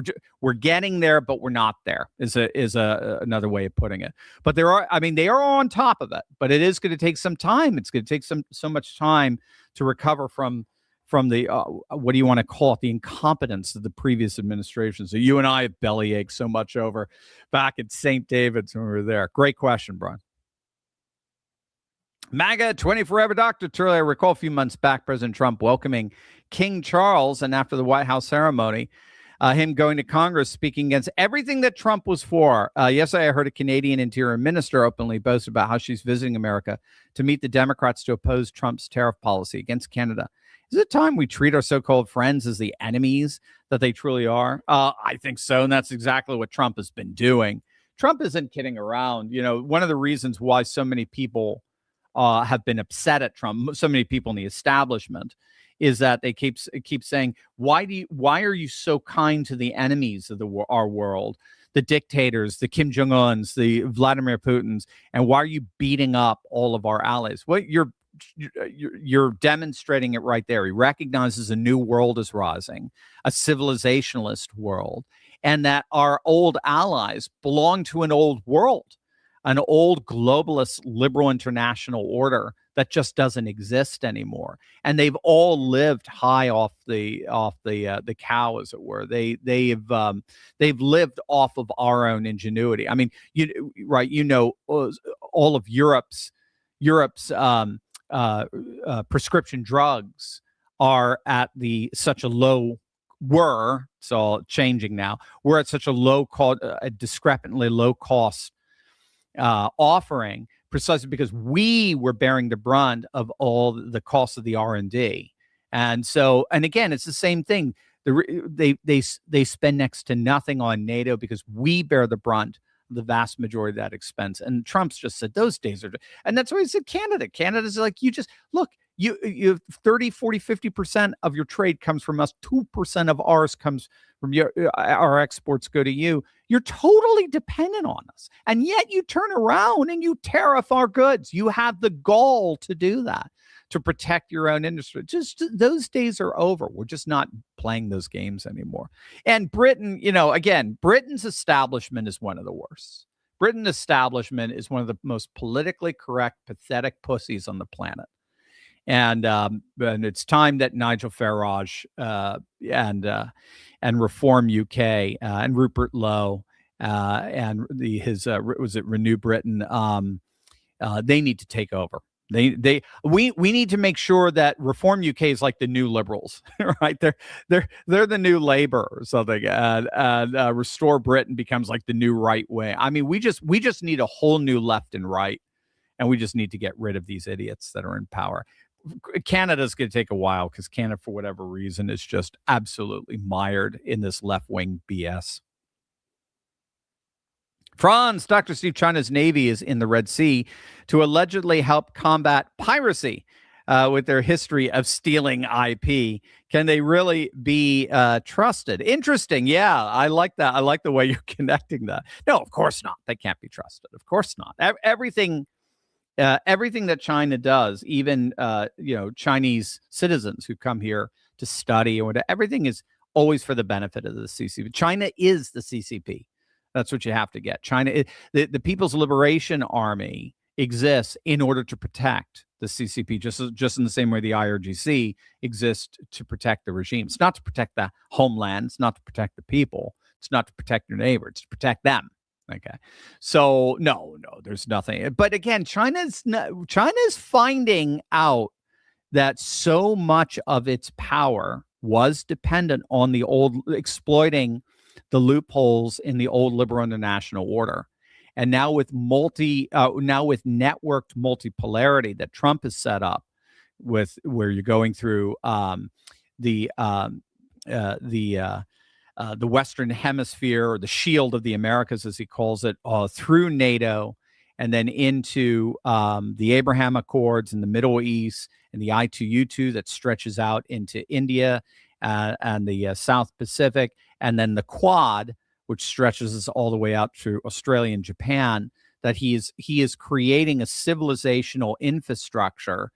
We're getting there, but we're not there is another way of putting it. But they are on top of it, but it is going to take some time. It's going to take so much time to recover from the what do you want to call it, the incompetence of the previous administration. So you and I have bellyached so much over back at St. David's when we were there. Great question, Brian. MAGA 20 Forever Dr. Turley, I recall a few months back, President Trump welcoming King Charles, and after the White House ceremony, him going to Congress speaking against everything that Trump was for. Yesterday, I heard a Canadian Interior Minister openly boast about how she's visiting America to meet the Democrats to oppose Trump's tariff policy against Canada. Is it time we treat our so-called friends as the enemies that they truly are? I think so, and that's exactly what Trump has been doing. Trump isn't kidding around. You know, one of the reasons why so many people have been upset at Trump, so many people in the establishment, is that they keep saying, why are you so kind to the enemies of our world, the dictators, the Kim Jong-uns, the Vladimir Putins, and why are you beating up all of our allies? Well, you're demonstrating it right there. He recognizes a new world is rising, a civilizationalist world, and that our old allies belong to an old world, an old globalist liberal international order that just doesn't exist anymore. And they've all lived high off the cow, as it were. They've lived off of our own ingenuity. I mean, all of Europe's prescription drugs are at such a low. It's all changing now. We're at such a a discrepantly low cost offering, precisely because we were bearing the brunt of all the costs of the R&D. And again, it's the same thing. They spend next to nothing on NATO because we bear the brunt of the vast majority of that expense. And Trump's just said those days are, and that's why he said Canada. Canada's like, you just look, you 30, 40, 50% of your trade comes from us. 2% of ours comes from our exports go to you. You're totally dependent on us. And yet you turn around and you tariff our goods. You have the gall to do that, to protect your own industry. Just those days are over. We're just not playing those games anymore. And Britain, again, Britain's establishment is one of the worst. Britain's establishment is one of the most politically correct, pathetic pussies on the planet. And it's time that Nigel Farage and Reform UK and Rupert Lowe and was it Renew Britain? They need to take over. We need to make sure that Reform UK is like the new Liberals, right? They're the new Labour or something, and Restore Britain becomes like the new right wing. I mean, we just need a whole new left and right, and we just need to get rid of these idiots that are in power. Canada's going to take a while because Canada, for whatever reason, is just absolutely mired in this left-wing BS. Franz, Dr. Steve, China's Navy is in the Red Sea to allegedly help combat piracy with their history of stealing IP. Can they really be trusted? Interesting. Yeah, I like that. I like the way you're connecting that. No, of course not. They can't be trusted. Of course not. Everything that China does, even Chinese citizens who come here to study or whatever, everything is always for the benefit of the CCP. China is the CCP. That's what you have to get. China, the People's Liberation Army exists in order to protect the CCP, just in the same way the IRGC exists to protect the regime. It's not to protect the homeland. It's not to protect the people. It's not to protect your neighbor. It's to protect them. Okay, so no, there's nothing. But again, China's finding out that so much of its power was dependent on the old, exploiting the loopholes in the old liberal international order, and now with networked multipolarity that Trump has set up, with where you're going through the Western Hemisphere, or the Shield of the Americas, as he calls it, through NATO, and then into the Abraham Accords in the Middle East, and the I2U2 that stretches out into India, and the South Pacific, and then the Quad, which stretches us all the way out to Australia and Japan, that he is creating a civilizational infrastructure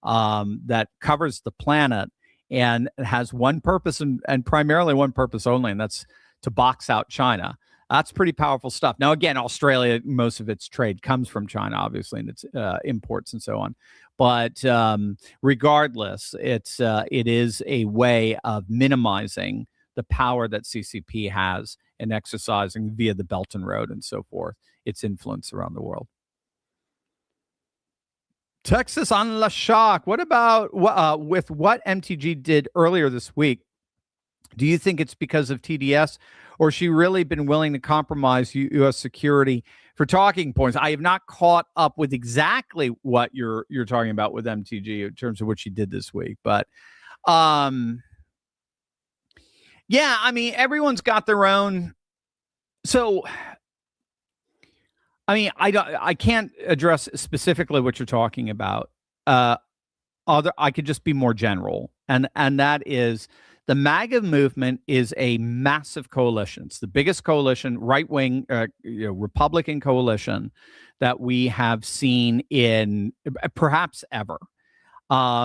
that covers the planet and has one purpose and primarily one purpose only, and that's to box out China. That's pretty powerful stuff. Now, again, Australia, most of its trade comes from China, obviously, and its imports and so on. But regardless, it is a way of minimizing the power that CCP has and exercising via the Belt and Road and so forth, its influence around the world. Texas on La Shock. What about with what MTG did earlier this week? Do you think it's because of TDS, or has she really been willing to compromise U.S. security for talking points? I have not caught up with exactly what you're talking about with MTG in terms of what she did this week, but yeah, I mean, everyone's got their own. So, I mean, I can't address specifically what you're talking about. I could just be more general, and that is the MAGA movement is a massive coalition. It's the biggest coalition, right-wing, Republican coalition that we have seen in perhaps ever.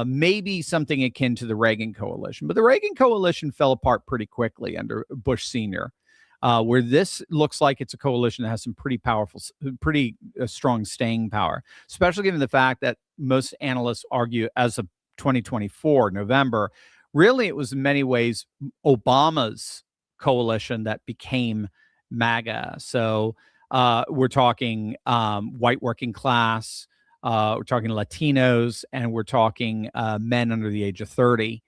Maybe something akin to the Reagan coalition, but the Reagan coalition fell apart pretty quickly under Bush Sr., where this looks like it's a coalition that has some pretty powerful, pretty strong staying power, especially given the fact that most analysts argue as of 2024, November, really it was in many ways Obama's coalition that became MAGA. So we're talking white working class, we're talking Latinos, and we're talking men under the age of 30.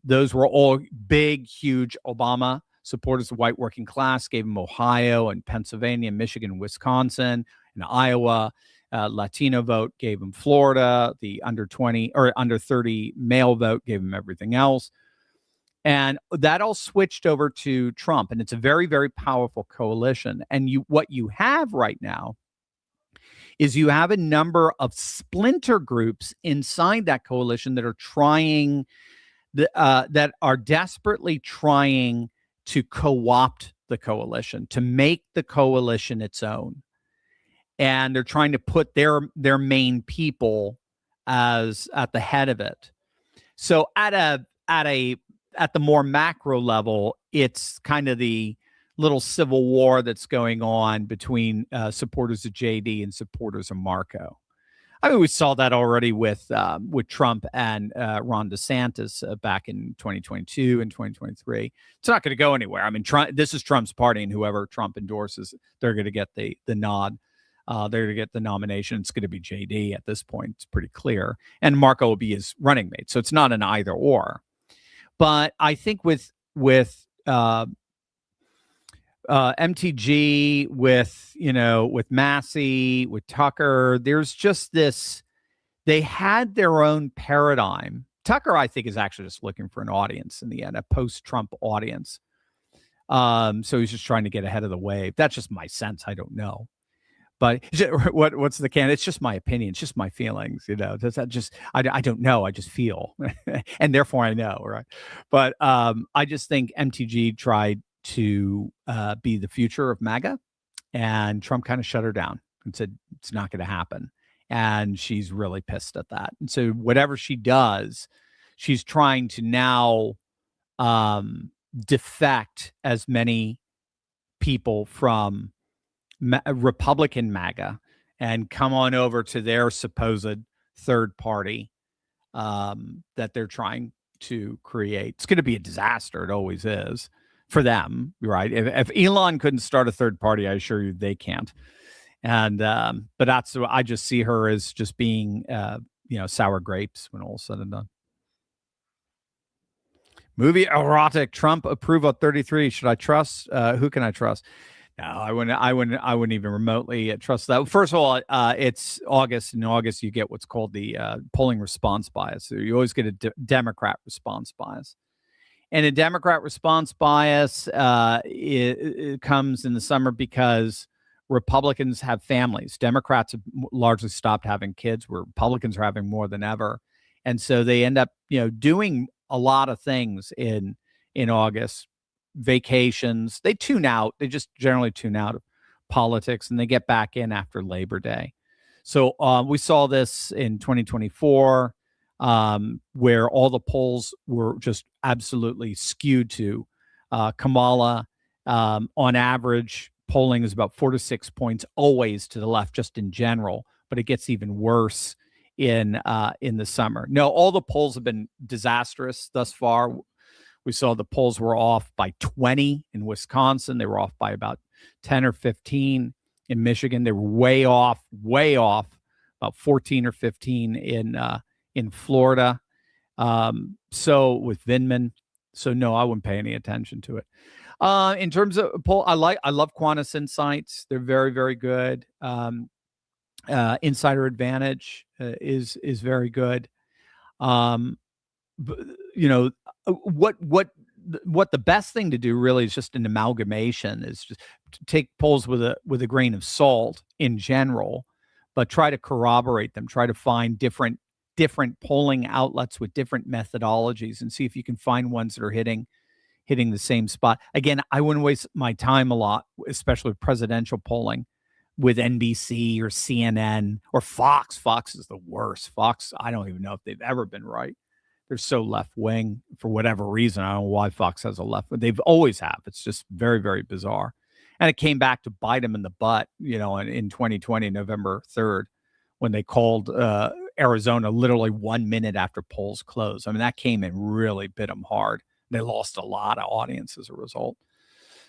Those were all big, huge Obama supporters of white working class, gave them Ohio and Pennsylvania, Michigan, Wisconsin, and Iowa. Latino vote gave them Florida. The under 20 or under 30 male vote gave them everything else. And that all switched over to Trump. And it's a very, very powerful coalition. And what you have right now is you have a number of splinter groups inside that coalition that are trying, that are desperately trying to co-opt the coalition, to make the coalition its own. And they're trying to put their main people at the head of it. So at the more macro level, it's kind of the little civil war that's going on between supporters of JD and supporters of Marco. I mean, we saw that already with Trump and Ron DeSantis back in 2022 and 2023. It's not going to go anywhere. I mean, this is Trump's party, and whoever Trump endorses, they're going to get the nod. They're going to get the nomination. It's going to be JD at this point. It's pretty clear. And Marco will be his running mate. So it's not an either or. But I think with MTG, with Massey, with Tucker, there's just this, they had their own paradigm. Tucker, I think, is actually just looking for an audience in the end, a post-Trump audience. So he's just trying to get ahead of the wave. That's just my sense. I don't know. But what's the can? It's just my opinion. It's just my feelings. Does that just? I don't know. I just feel, and therefore I know, right? But I just think MTG tried to be the future of MAGA, and Trump kind of shut her down and said it's not going to happen, and she's really pissed at that. And so whatever she does, she's trying to now defect as many people from Republican MAGA and come on over to their supposed third party that they're trying to create. It's going to be a disaster. It always is for them, right? If Elon couldn't start a third party, I assure you they can't. And but that's, I just see her as just being sour grapes when all said and done. Movie erotic. Trump approval 33. Should I trust? Who can I trust? No, I wouldn't even remotely trust that. First of all, it's August. In August, you get what's called the polling response bias. So you always get a Democrat response bias. And a Democrat response bias it comes in the summer because Republicans have families. Democrats have largely stopped having kids, where Republicans are having more than ever. And so they end up, doing a lot of things in August. Vacations, they tune out. They just generally tune out of politics, and they get back in after Labor Day. So we saw this in 2024, where all the polls were just absolutely skewed to Kamala. On average, polling is about 4 to 6 points always to the left, just in general, but it gets even worse in the summer. No, all the polls have been disastrous thus far. We saw the polls were off by 20 in Wisconsin. They were off by about 10 or 15 in Michigan. They were way off, about 14 or 15 in Florida. So with Vindman. So no, I wouldn't pay any attention to it. In terms of poll, I love Qantas Insights. They're very, very good. Insider Advantage is very good. What the best thing to do really is just an amalgamation, is just to take polls with a grain of salt in general, but try to corroborate them, try to find different polling outlets with different methodologies and see if you can find ones that are hitting the same spot. Again, I wouldn't waste my time a lot, especially with presidential polling, with NBC or CNN or Fox. Fox is the worst. Fox, I don't even know if they've ever been right. They're so left wing for whatever reason. I don't know why Fox has a left, but they've always have. It's just very, very bizarre. And it came back to bite them in the butt, in 2020, November 3rd, when they called Arizona literally 1 minute after polls closed. I mean, that came and really bit them hard. They lost a lot of audience as a result.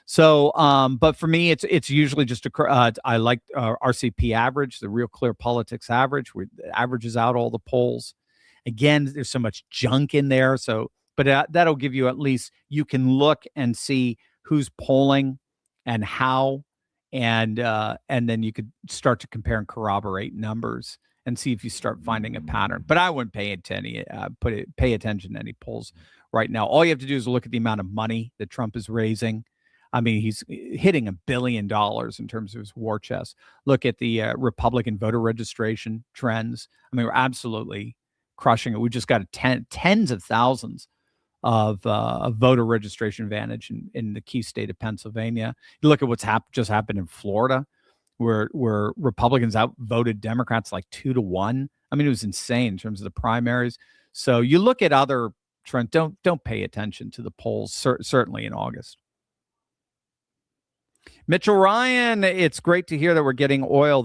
So, but for me, it's usually just I like RCP average, the Real Clear Politics average, where it averages out all the polls. Again, there's so much junk in there. So, but that'll give you, at least you can look and see who's polling and how, and then you could start to compare and corroborate numbers and see if you start finding a pattern. But I wouldn't pay attention to any polls right now. All you have to do is look at the amount of money that Trump is raising. I mean, he's hitting $1 billion in terms of his war chest. Look at the Republican voter registration trends. I mean, we're absolutely crushing it. We just got tens of thousands of voter registration advantage in the key state of Pennsylvania. You look at what's just happened in Florida, where Republicans outvoted Democrats like 2-1. I mean, it was insane in terms of the primaries. So you look at other trends. Don't pay attention to the polls, certainly in August. Mitchell Ryan, it's great to hear that we're getting oil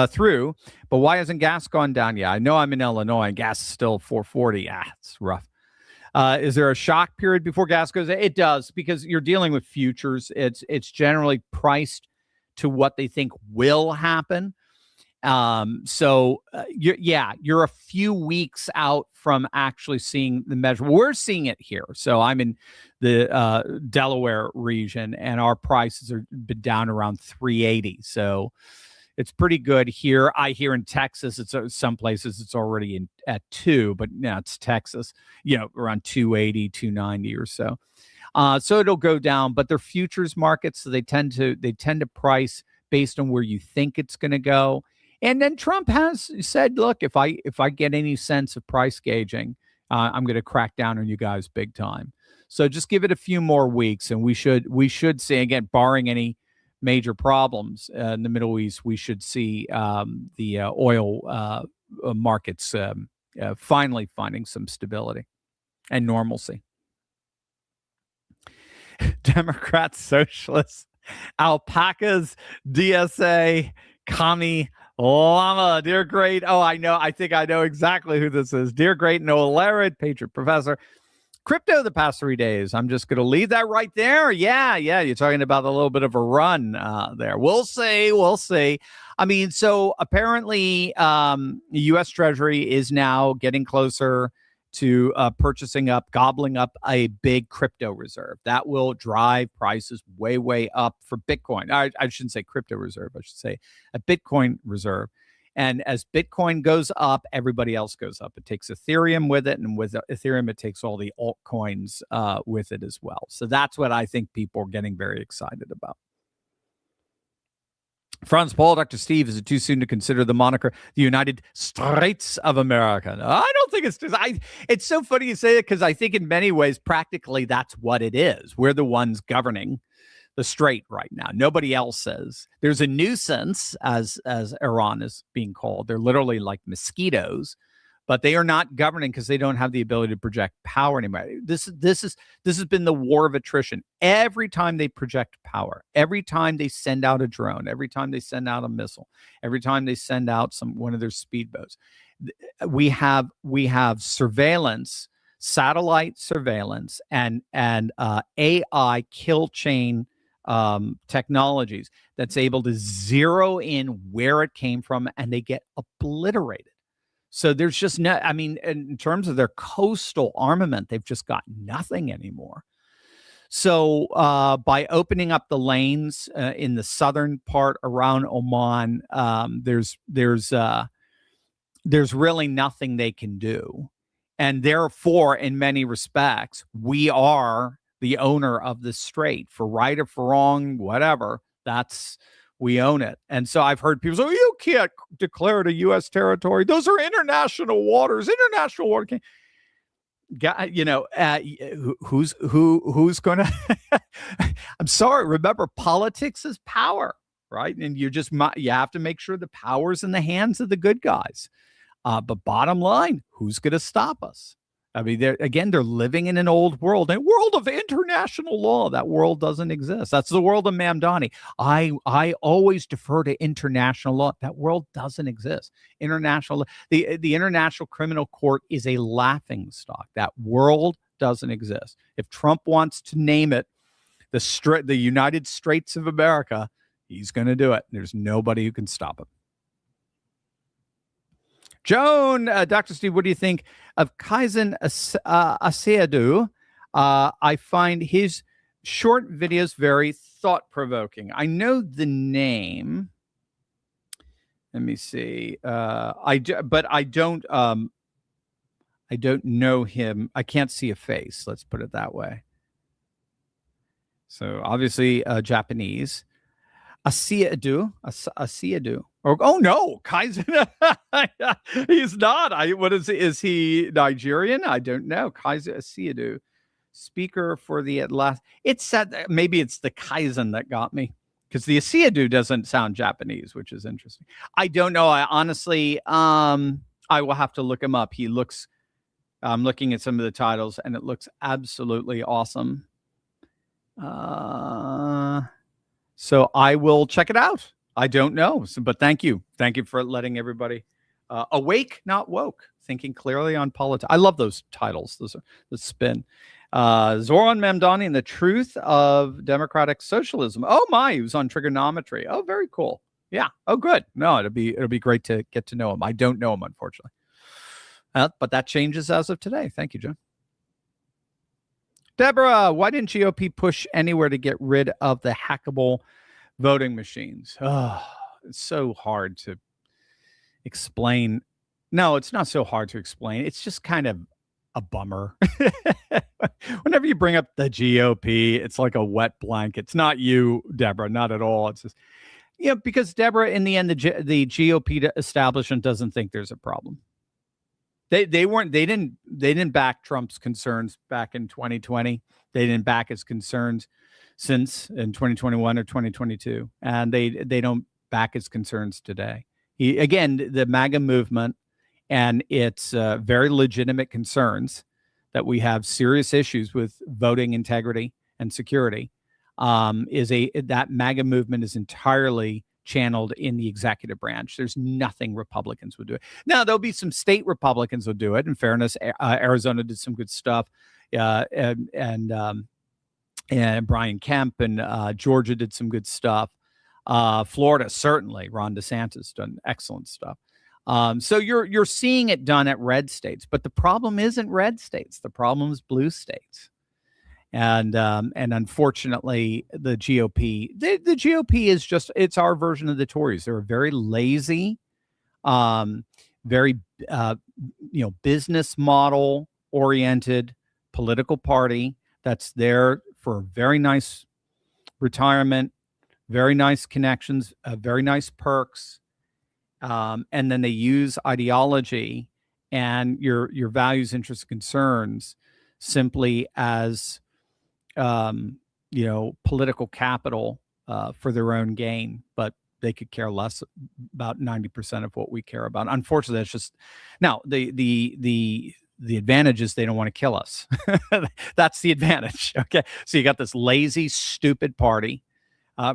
through, but why hasn't gas gone down yet? I know I'm in Illinois and gas is still $4.40. It's rough. Is there a shock period before gas goes? It does, because you're dealing with futures. It's generally priced to what they think will happen. You're a few weeks out from actually seeing the measure. We're seeing it here. So I'm in the Delaware region, and our prices are down around 380. So it's pretty good here. I hear in Texas, it's some places it's already at 2, but now it's Texas, around 280, 290 or so. So it'll go down, but they're futures markets, so they tend to price based on where you think it's going to go. And then Trump has said, look, if I get any sense of price gauging, I'm going to crack down on you guys big time. So just give it a few more weeks, and we should see, again, barring any major problems in the Middle East, we should see the oil markets finally finding some stability and normalcy. Democrats, socialists, alpacas, DSA, commie, llama, dear great. Oh, I know. I think I know exactly who this is. Dear great Noah Larid, Patriot Professor. Crypto the past 3 days. I'm just going to leave that right there. Yeah. You're talking about a little bit of a run there. We'll see. I mean, so apparently the U.S. Treasury is now getting closer to gobbling up a big crypto reserve. That will drive prices way, way up for Bitcoin. I shouldn't say crypto reserve. I should say a Bitcoin reserve. And as Bitcoin goes up, everybody else goes up. It takes Ethereum with it. And with Ethereum, it takes all the altcoins with it as well. So that's what I think people are getting very excited about. Franz Paul, Dr. Steve, is it too soon to consider the moniker the United States of America? No, I don't think it's just, it's so funny you say it, because I think in many ways, practically, that's what it is. We're the ones governing the strait right now. Nobody else is. There's a nuisance, as Iran is being called. They're literally like mosquitoes, but they are not governing because they don't have the ability to project power anymore. This has been the war of attrition. Every time they project power, every time they send out a drone, every time they send out a missile, every time they send out one of their speedboats, we have surveillance, satellite surveillance, and AI kill chain technologies that's able to zero in where it came from, and they get obliterated. So there's just no, I mean, in terms of their coastal armament, they've just got nothing anymore. So by opening up the lanes in the southern part around Oman, there's really nothing they can do. And therefore, in many respects, we are the owner of the strait, for right or for wrong, whatever. We own it. And so I've heard people say, you can't declare it a U.S. territory. Those are international waters. International water can't. Who's going to? I'm sorry. Remember, politics is power, right? And you have to make sure the power's in the hands of the good guys. But bottom line, who's going to stop us? I mean, they're living in an old world, a world of international law. That world doesn't exist. That's the world of Mamdani. I always defer to international law. That world doesn't exist. The International Criminal Court is a laughing stock. That world doesn't exist. If Trump wants to name it the United States of America, he's going to do it. There's nobody who can stop him. Joan, Dr. Steve, what do you think of Kaizen Aseadu? I find his short videos very thought-provoking. I know the name. Let me see. But I don't know him. I can't see a face. Let's put it that way. So obviously Japanese. Aseadu. Oh no, Kaizen. He's not. What is he? Is he Nigerian? I don't know. Kaizen Aseadu, speaker for the Atlas. It's said maybe it's the Kaizen that got me, because the Aseadu doesn't sound Japanese, which is interesting. I don't know. I honestly, I will have to look him up. I'm looking at some of the titles, and it looks absolutely awesome. So I will check it out. I don't know, but thank you. Thank you for letting everybody awake, not woke, thinking clearly on politics. I love those titles. Those are the spin. Zoran Mamdani and the Truth of Democratic Socialism. Oh my, he was on trigonometry. Oh, very cool. Yeah. Oh, good. No, it'll be great to get to know him. I don't know him, unfortunately. But that changes as of today. Thank you, John. Deborah, why didn't GOP push anywhere to get rid of the hackable voting machines? Oh, it's so hard to explain. No, it's not so hard to explain. It's just kind of a bummer. Whenever you bring up the GOP, it's like a wet blanket. It's not you, Deborah, not at all. It's just, because Deborah, in the end, the GOP establishment doesn't think there's a problem. They didn't back Trump's concerns back in 2020. They didn't back his concerns since in 2021 or 2022, and they don't back his concerns today. The MAGA movement and its very legitimate concerns that we have serious issues with voting integrity and security. That MAGA movement is entirely channeled in the executive branch. There's nothing Republicans would do. Now, there'll be some state Republicans will do it. In fairness, Arizona did some good stuff, and Brian Kemp, and Georgia did some good stuff. Florida, certainly, Ron DeSantis done excellent stuff. So you're seeing it done at red states, but the problem isn't red states. The problem is blue states. And unfortunately, the GOP, the GOP is it's our version of the Tories. They're a very lazy, very, business model oriented political party that's there for a very nice retirement, very nice connections, very nice perks, and then they use ideology and your values, interests, concerns simply as political capital for their own gain, but they could care less about 90% of what we care about. Unfortunately, it's just now the advantage is they don't want to kill us. That's the advantage. Okay, so you got this lazy, stupid party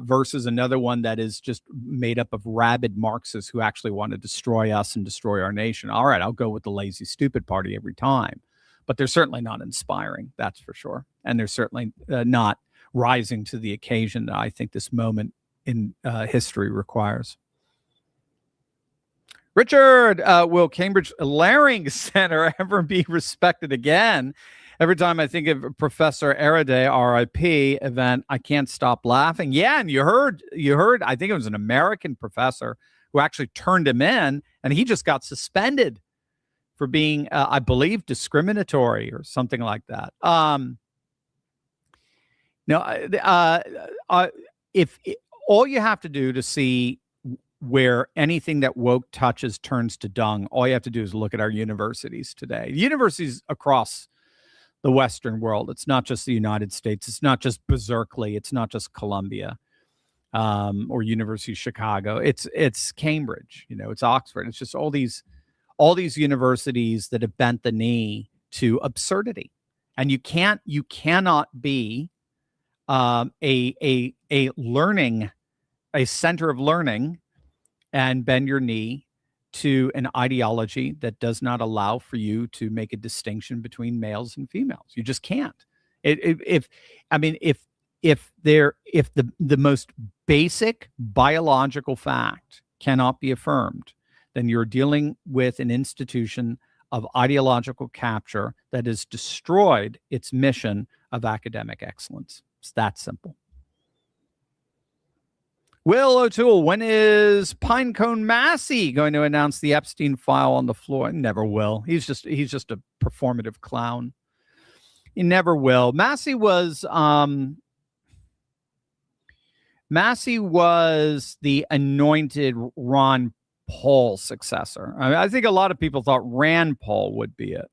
versus another one that is just made up of rabid Marxists who actually want to destroy us and destroy our nation. All right, I'll go with the lazy, stupid party every time. But they're certainly not inspiring, that's for sure. And they're certainly not rising to the occasion that I think this moment in history requires. Richard, will Cambridge Larynx Center ever be respected again? Every time I think of Professor Araday, RIP event, I can't stop laughing. Yeah, and you heard, I think it was an American professor who actually turned him in, and he just got suspended for being, I believe, discriminatory or something like that. If all you have to do to see where anything that woke touches turns to dung, all you have to do is look at our universities today. Universities across the Western world. It's not just the United States. It's not just Berkeley. It's not just Columbia or University of Chicago. It's Cambridge. It's Oxford. It's just all these universities that have bent the knee to absurdity, and you cannot be a center of learning and bend your knee to an ideology that does not allow for you to make a distinction between males and females. You just can't. If the most basic biological fact cannot be affirmed, then you're dealing with an institution of ideological capture that has destroyed its mission of academic excellence. It's that simple. Will O'Toole, when is Pinecone Massey going to announce the Epstein file on the floor? Never will. He's just a performative clown. He never will. Massey was the anointed Ron Paul successor. I think a lot of people thought Rand Paul would be it.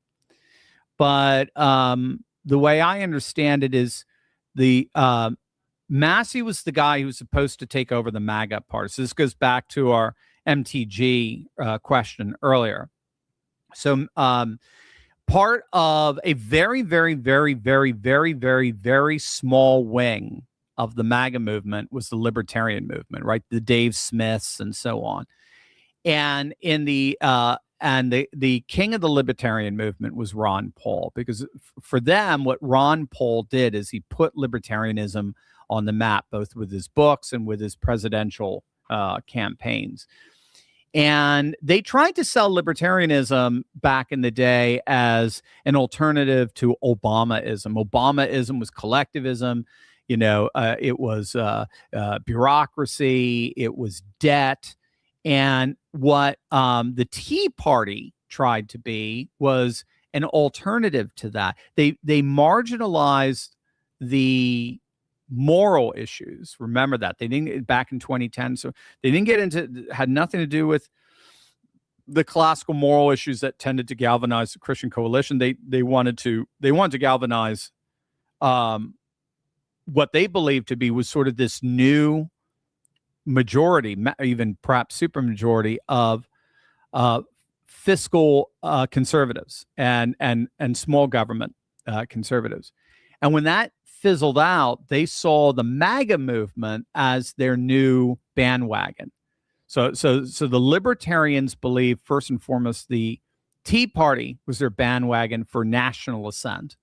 But the way I understand it is Massey was the guy who was supposed to take over the MAGA party. So this goes back to our MTG question earlier. So part of a very, very, very, very, very, very, very small wing of the MAGA movement was the libertarian movement, right? The Dave Smiths and so on. And in the king of the libertarian movement was Ron Paul, because for them, what Ron Paul did is he put libertarianism on the map, both with his books and with his presidential campaigns. And they tried to sell libertarianism back in the day as an alternative to Obamaism. Obamaism was collectivism. It was bureaucracy. It was debt. And what the Tea Party tried to be was an alternative to that. They marginalized the moral issues. Remember that. They didn't back in 2010. So they didn't get into, had nothing to do with the classical moral issues that tended to galvanize the Christian coalition. They wanted to galvanize what they believed to be was sort of this new majority, even perhaps supermajority of fiscal conservatives and small government conservatives. And when that fizzled out, they saw the MAGA movement as their new bandwagon. So the libertarians believed, first and foremost, the Tea Party was their bandwagon for national ascent.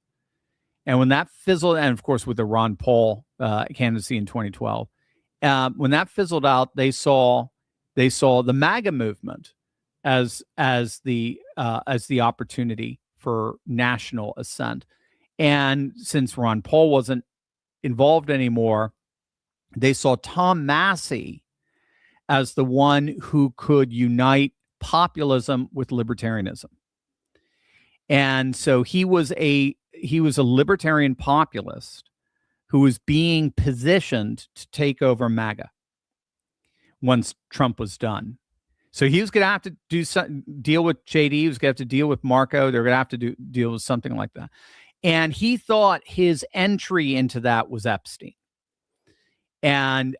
And when that fizzled, and of course with the Ron Paul candidacy in 2012, when that fizzled out, they saw the MAGA movement as the opportunity for national ascent. And since Ron Paul wasn't involved anymore, they saw Tom Massey as the one who could unite populism with libertarianism. And so he was a libertarian populist who was being positioned to take over MAGA once Trump was done. So he was going to have to deal with JD. He was going to have to deal with Marco. They're going to have to deal with something like that. And he thought his entry into that was Epstein. And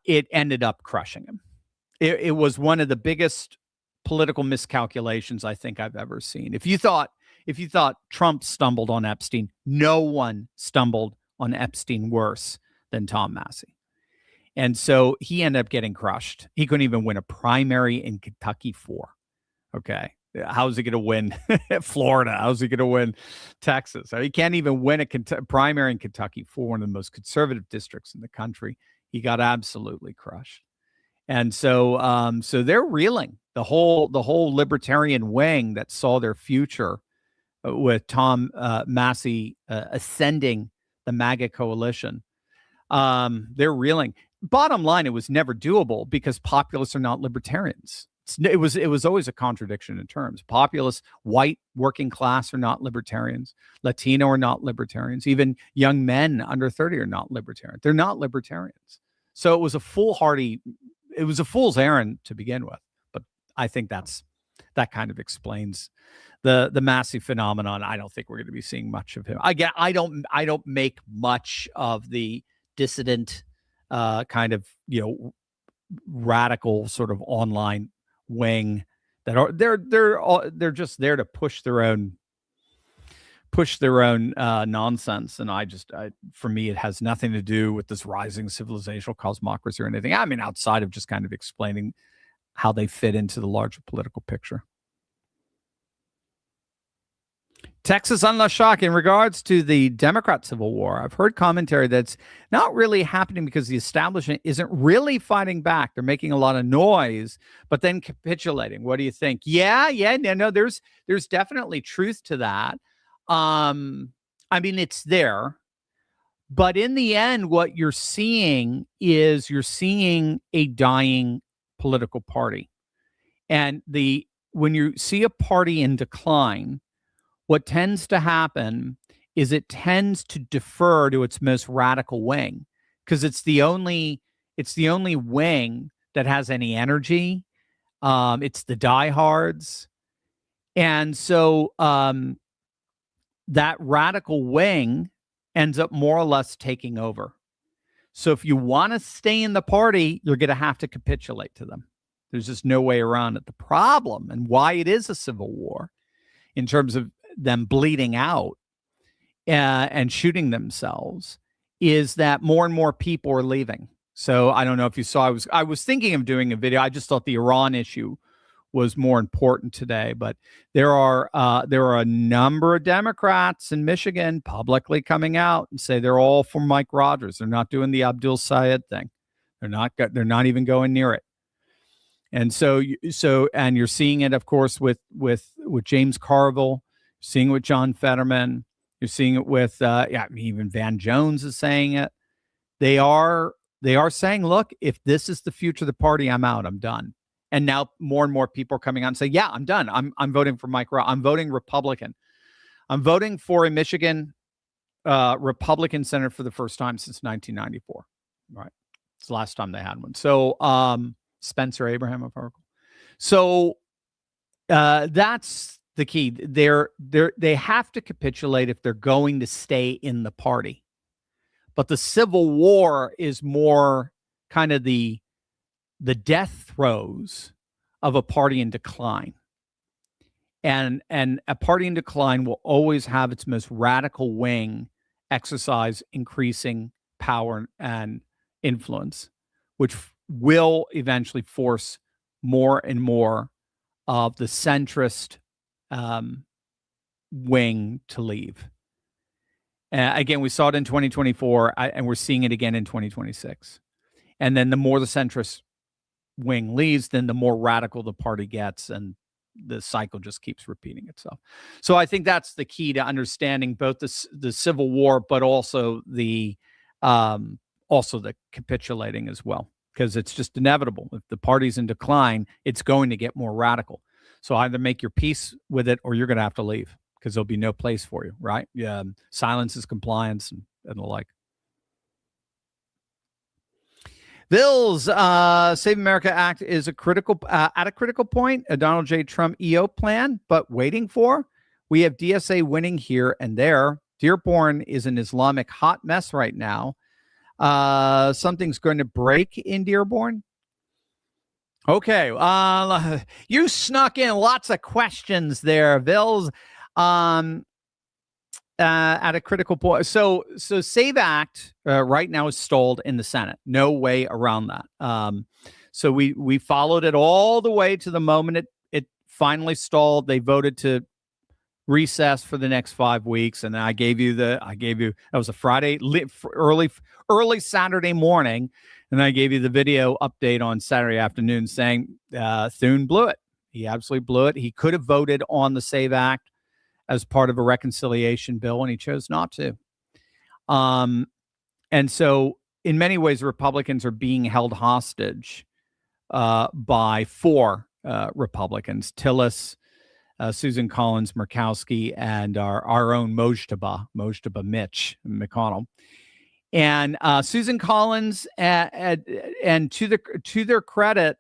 it ended up crushing him. It was one of the biggest political miscalculations I think I've ever seen. If you thought Trump stumbled on Epstein, no one stumbled on Epstein worse than Tom Massey. And so he ended up getting crushed. He couldn't even win a primary in Kentucky 4. Okay. How's he going to win Florida? How's he going to win Texas? He can't even win a primary in Kentucky 4, one of the most conservative districts in the country. He got absolutely crushed. And so so they're reeling. The whole libertarian wing that saw their future with Tom Massey ascending the MAGA coalition, they're reeling. Bottom line, it was never doable because populists are not libertarians. It was always a contradiction in terms. Populists, white, working class are not libertarians. Latino are not libertarians. Even young men under 30 are not libertarians. They're not libertarians. So it was a fool's errand to begin with. But I think that kind of explains the Massey phenomenon. I don't think we're going to be seeing much of him. I don't make much of the dissident kind of, radical sort of online wing that are they're just there to push their own nonsense. And for me, it has nothing to do with this rising civilizational cosmocracy or anything. I mean, outside of just kind of explaining how they fit into the larger political picture. Texas unless shock in regards to the Democrat Civil War. I've heard commentary that's not really happening because the establishment isn't really fighting back. They're making a lot of noise, but then capitulating. What do you think? Yeah, no, there's definitely truth to that. I mean, it's there, but in the end, what you're seeing is a dying political party. And when you see a party in decline, what tends to happen is it tends to defer to its most radical wing because it's the only wing that has any energy. It's the diehards. And so that radical wing ends up more or less taking over. So if you want to stay in the party, you're going to have to capitulate to them. There's just no way around it. The problem and why it is a civil war in terms of them bleeding out and shooting themselves is that more and more people are leaving. So I don't know if you saw, I was thinking of doing a video. I just thought the Iran issue was more important today, but there are a number of Democrats in Michigan publicly coming out and say they're all for Mike Rogers. They're not doing the Abdul Sayed thing. They're not even going near it. And so you're seeing it, of course, with James Carville, seeing it with John Fetterman. You're seeing it with even Van Jones is saying it. They are saying, look, if this is the future of the party, I'm out. I'm done. And now more and more people are coming out and say, yeah, I'm done. I'm voting for Mike Rowe. I'm voting Republican. I'm voting for a Michigan Republican senator for the first time since 1994. Right. It's the last time they had one. So Spencer Abraham of Oracle. So that's the key. They have to capitulate if they're going to stay in the party. But the Civil War is more kind of the death throes of a party in decline. And a party in decline will always have its most radical wing exercise increasing power and influence, which will eventually force more and more of the centrist wing to leave. Again, we saw it in 2024, and we're seeing it again in 2026. And then the more the centrist wing leaves, then the more radical the party gets, and the cycle just keeps repeating itself. So I think that's the key to understanding both the Civil War, but also the capitulating as well, because it's just inevitable. If the party's in decline, it's going to get more radical. So either make your peace with it, or you're going to have to leave, because there'll be no place for you, right? Yeah, silence is compliance and the like. Bill's Save America Act is at a critical point, a Donald J. Trump EO plan, but waiting for. We have DSA winning here and there. Dearborn is an Islamic hot mess right now. Something's going to break in Dearborn. Okay, you snuck in lots of questions there, Bills. At a critical point. So Save Act right now is stalled in the Senate. No way around that. So we followed it all the way to the moment it finally stalled. They voted to recess for the next 5 weeks, and I gave you that was a Friday, early Saturday morning, and I gave you the video update on Saturday afternoon saying Thune blew it. He absolutely blew it. He could have voted on the Save Act as part of a reconciliation bill, and he chose not to. And so in many ways, Republicans are being held hostage by 4 Republicans, Tillis, Susan Collins, Murkowski, and our own Mojtaba Mitch McConnell. And Susan Collins, and to their credit,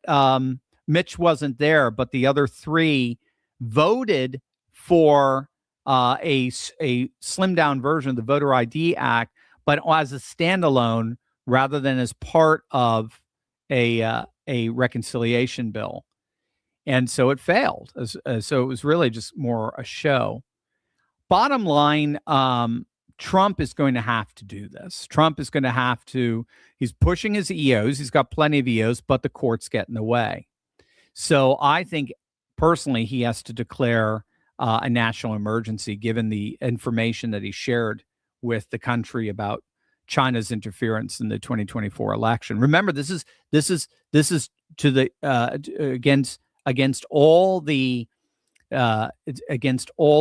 Mitch wasn't there, but the other 3 voted for a slimmed down version of the Voter ID Act, but as a standalone rather than as part of a reconciliation bill. And so it failed. So it was really just more a show. Bottom line, Trump is going to have to do this. Trump is going to have to, he's pushing his EOs. He's got plenty of EOs, but the courts get in the way. So I think personally, he has to declare a national emergency, given the information that he shared with the country about China's interference in the 2024 election. Remember, this is to the against all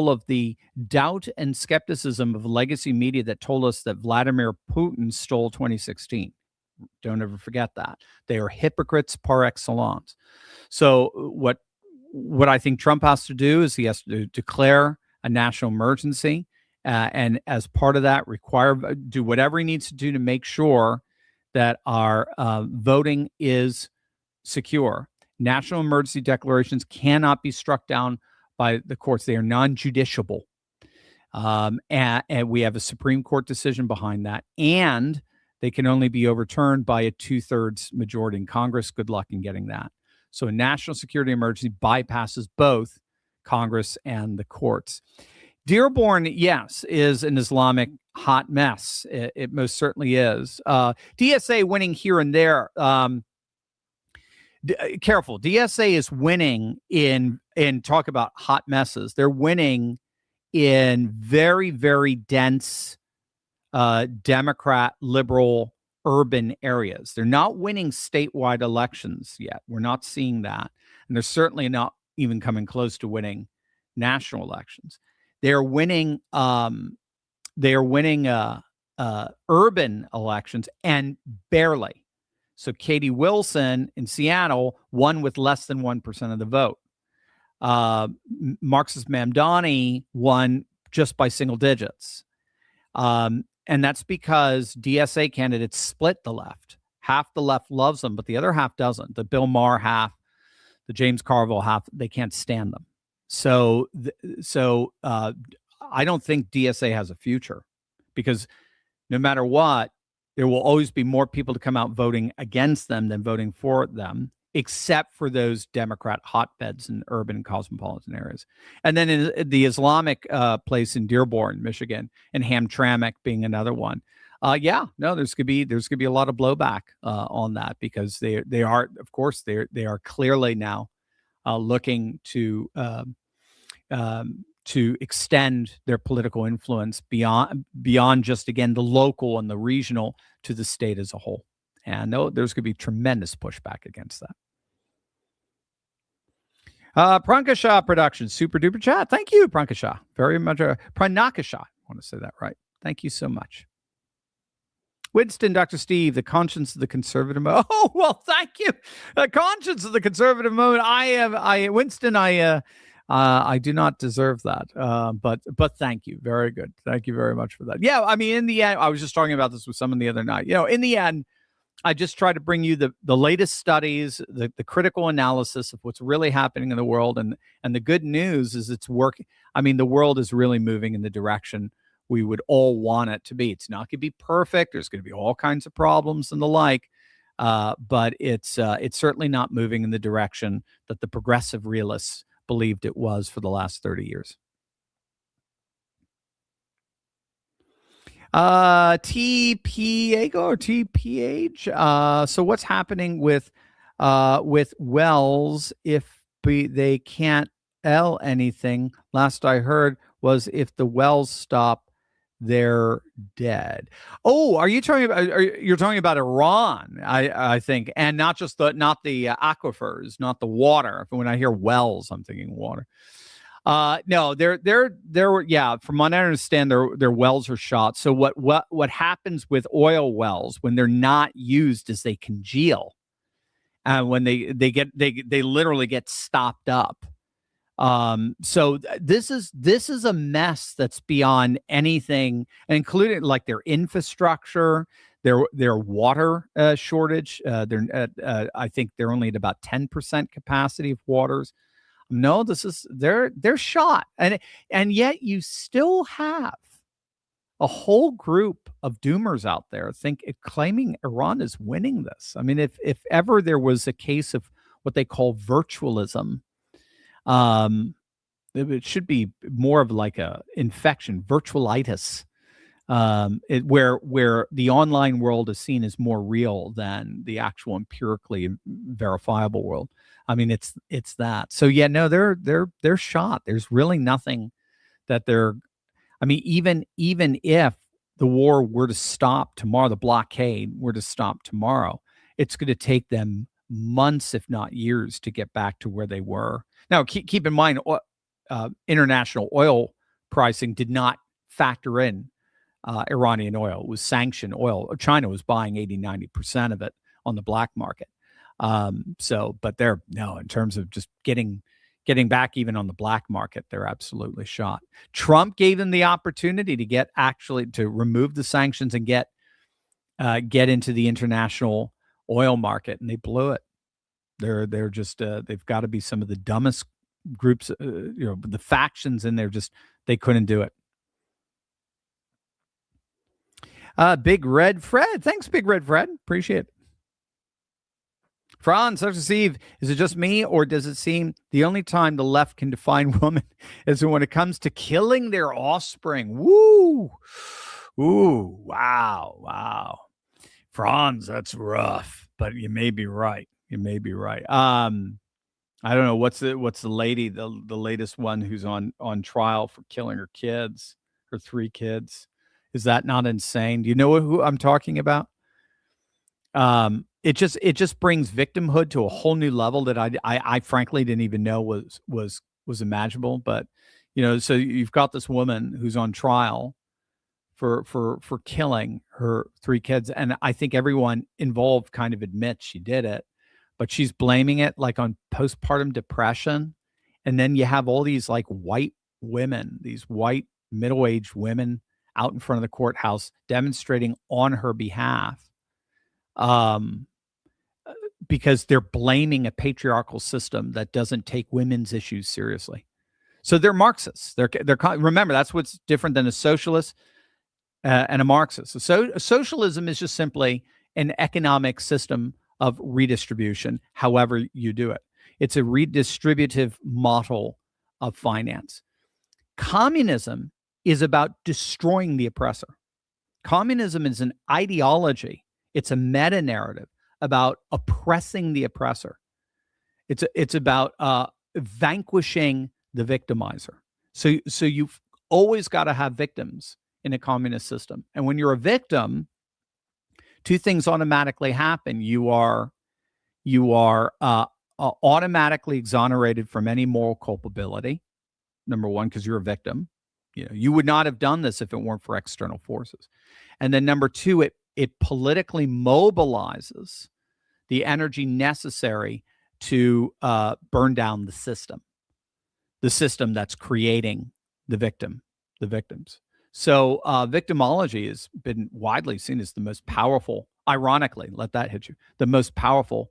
of the doubt and skepticism of legacy media that told us that Vladimir Putin stole 2016. Don't ever forget that. They are hypocrites par excellence. So what I think Trump has to do is he has to declare a national emergency, and as part of that, do whatever he needs to do to make sure that our voting is secure. National emergency declarations cannot be struck down by the courts. They are non-judiciable. And we have a Supreme Court decision behind that, and they can only be overturned by a 2/3 majority in Congress. Good luck in getting that. So a national security emergency bypasses both Congress and the courts. Dearborn, yes, is an Islamic hot mess. It most certainly is. DSA winning here and there. Careful. DSA is winning in talk about hot messes. They're winning in very, very dense Democrat, liberal, urban areas. They're not winning statewide elections yet. We're not seeing that. And they're certainly not even coming close to winning national elections. They're winning urban elections, and barely. So Katie Wilson in Seattle won with less than 1% of the vote. Marxist Mamdani won just by single digits. And that's because DSA candidates split the left. Half the left loves them, but the other half doesn't. The Bill Maher half, the James Carville half, they can't stand them. So I don't think DSA has a future, because no matter what, there will always be more people to come out voting against them than voting for them, except for those Democrat hotbeds in urban and cosmopolitan areas. And then in the Islamic place in Dearborn, Michigan, and Hamtramck being another one. There's gonna be a lot of blowback on that, because they are clearly now looking to extend their political influence beyond just, again, the local and the regional to the state as a whole. And there's going to be tremendous pushback against that. Prankasha Productions, super duper chat. Thank you, Prankasha. Very much. Pranakasha. I want to say that right. Thank you so much. Winston, Dr. Steve, the conscience of the conservative moment. Oh, well, thank you. The conscience of the conservative moment. Winston, I do not deserve that. But thank you. Very good. Thank you very much for that. Yeah, I mean, in the end, I was just talking about this with someone the other night. In the end, I just try to bring you the latest studies, the critical analysis of what's really happening in the world. And the good news is it's working. I mean, the world is really moving in the direction we would all want it to be. It's not going to be perfect. There's going to be all kinds of problems and the like. But it's certainly not moving in the direction that the progressive realists believed it was for the last 30 years. TPA or TPH. So what's happening with wells if they can't L anything? Last I heard was if the wells stop, they're dead. Oh, are you talking about? You're talking about Iran? I think, and not just the aquifers, not the water. When I hear wells, I'm thinking water. No, they're yeah. From what I understand, their wells are shot. So what happens with oil wells when they're not used is they congeal, and when they literally get stopped up. So this is a mess that's beyond anything, including like their infrastructure, their water shortage. I think they're only at about 10% capacity of waters. No, they're shot, and yet you still have a whole group of doomers out there claiming Iran is winning this. I mean, if ever there was a case of what they call virtualism, it should be more of like a infection, virtualitis, where the online world is seen as more real than the actual empirically verifiable world. I mean, it's that. So yeah, no, they're shot. There's really nothing that they're. I mean, even if the war were to stop tomorrow, the blockade were to stop tomorrow, it's going to take them months, if not years, to get back to where they were. Now, keep in mind, international oil pricing did not factor in Iranian oil. It was sanctioned oil. China was buying 80-90% of it on the black market. But in terms of just getting back even on the black market, they're absolutely shot. Trump gave them the opportunity to remove the sanctions and get into the international oil market, and they blew it. They're just they've got to be some of the dumbest groups, the factions in there. Just they couldn't do it. Big Red Fred, thanks, Big Red Fred, appreciate it. Franz, Steve, is it just me, or does it seem the only time the left can define woman is when it comes to killing their offspring? Woo! Ooh, wow. Franz, that's rough, but you may be right. I don't know what's the lady, the latest one who's on trial for killing her kids, her 3 kids. Is that not insane? Do you know who I'm talking about? It just brings victimhood to a whole new level that I frankly didn't even know was imaginable. But so you've got this woman who's on trial for killing her 3 kids, and I think everyone involved kind of admits she did it, but she's blaming it like on postpartum depression. And then you have all these like white women, these white middle-aged women out in front of the courthouse demonstrating on her behalf. Because they're blaming a patriarchal system that doesn't take women's issues seriously. So they're Marxists. Remember, that's what's different than a socialist and a Marxist. So socialism is just simply an economic system of redistribution, however you do it. It's a redistributive model of finance. Communism is about destroying the oppressor. Communism is an ideology. It's a meta-narrative about oppressing the oppressor. It's about vanquishing the victimizer. So you've always got to have victims in a communist system. And when you're a victim, 2 things automatically happen. You are automatically exonerated from any moral culpability. Number 1, because you're a victim. You would not have done this if it weren't for external forces. And then number 2, it politically mobilizes the energy necessary to burn down the system that's creating the victims. So victimology has been widely seen as the most powerful ironically, let that hit you, the most powerful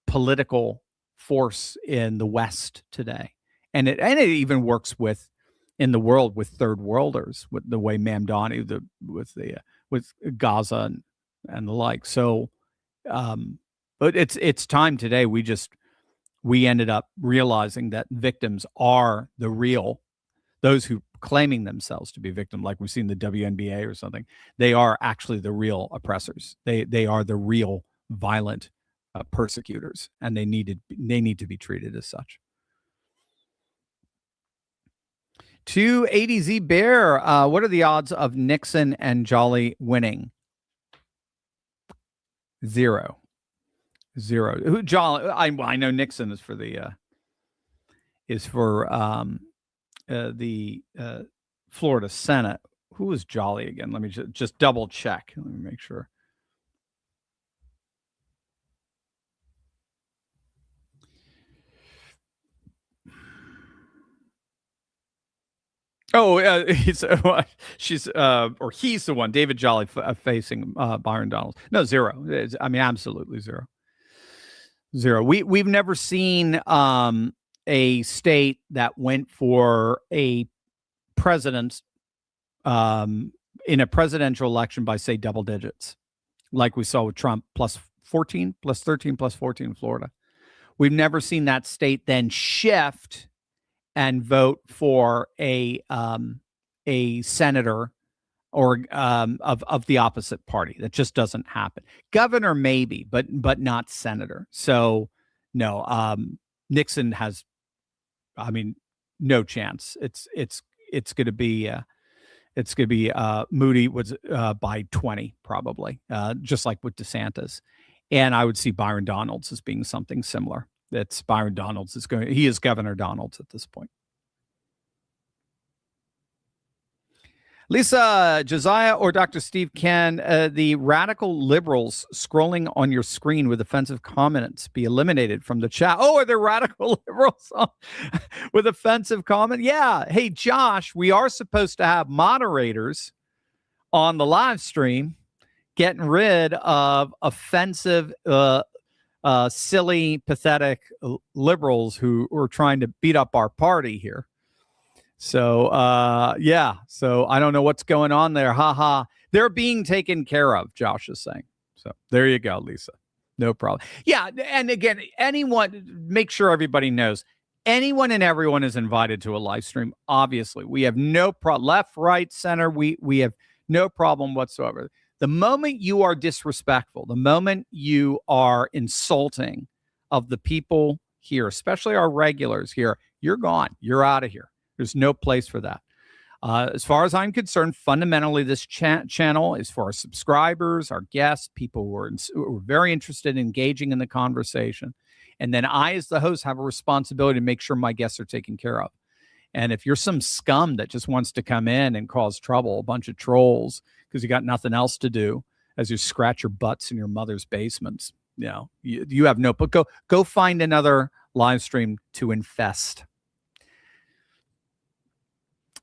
political force in the West today. And it even works in the world with third worlders, with the way Mamdani, with Gaza and the like. So, but it's time today. We ended up realizing that victims are those who claiming themselves to be victim, like we see in the WNBA or something. They are actually the real oppressors. They are the real violent persecutors, and they need to be treated as such. 280Z Bear, what are the odds of Nixon and Jolly winning? 0. Who Jolly? I know Nixon is for the Florida Senate. Who was Jolly again? Let me just double check. Let me make sure. Oh, he's the one. David Jolly facing Byron Donalds. No, 0. I mean, absolutely 0. We've never seen a state that went for a president in a presidential election by, say, double digits, like we saw with Trump, plus 14, plus 13, plus 14 in Florida. We've never seen that state then shift and vote for a senator or of the opposite party. That just doesn't happen. Governor maybe, but not senator. So no, Nixon has, I mean, no chance. It's going to be Moody was by 20 probably, just like with DeSantis, and I would see Byron Donalds as being something similar. That's Byron Donalds he is Governor Donalds at this point. Lisa, Josiah, or Dr. Steve, can the radical liberals scrolling on your screen with offensive comments be eliminated from the chat? Oh, are there radical liberals with offensive comment? Yeah. Hey, Josh, we are supposed to have moderators on the live stream getting rid of offensive, silly, pathetic liberals who are trying to beat up our party here. So, yeah. So I don't know what's going on there. Ha. They're being taken care of, Josh is saying. So there you go, Lisa. No problem. Yeah. And again, make sure everybody knows, anyone and everyone is invited to a live stream. Obviously, we have no problem. Left, right, center. We have no problem whatsoever. The moment you are disrespectful, the moment you are insulting of the people here, especially our regulars here, you're gone. You're out of here. There's no place for that. As far as I'm concerned, fundamentally, this channel is for our subscribers, our guests, people who are very interested in engaging in the conversation. And then I, as the host, have a responsibility to make sure my guests are taken care of. And if you're some scum that just wants to come in and cause trouble, a bunch of trolls, because you got nothing else to do as you scratch your butts in your mother's basements, you have no, but go find another live stream to infest.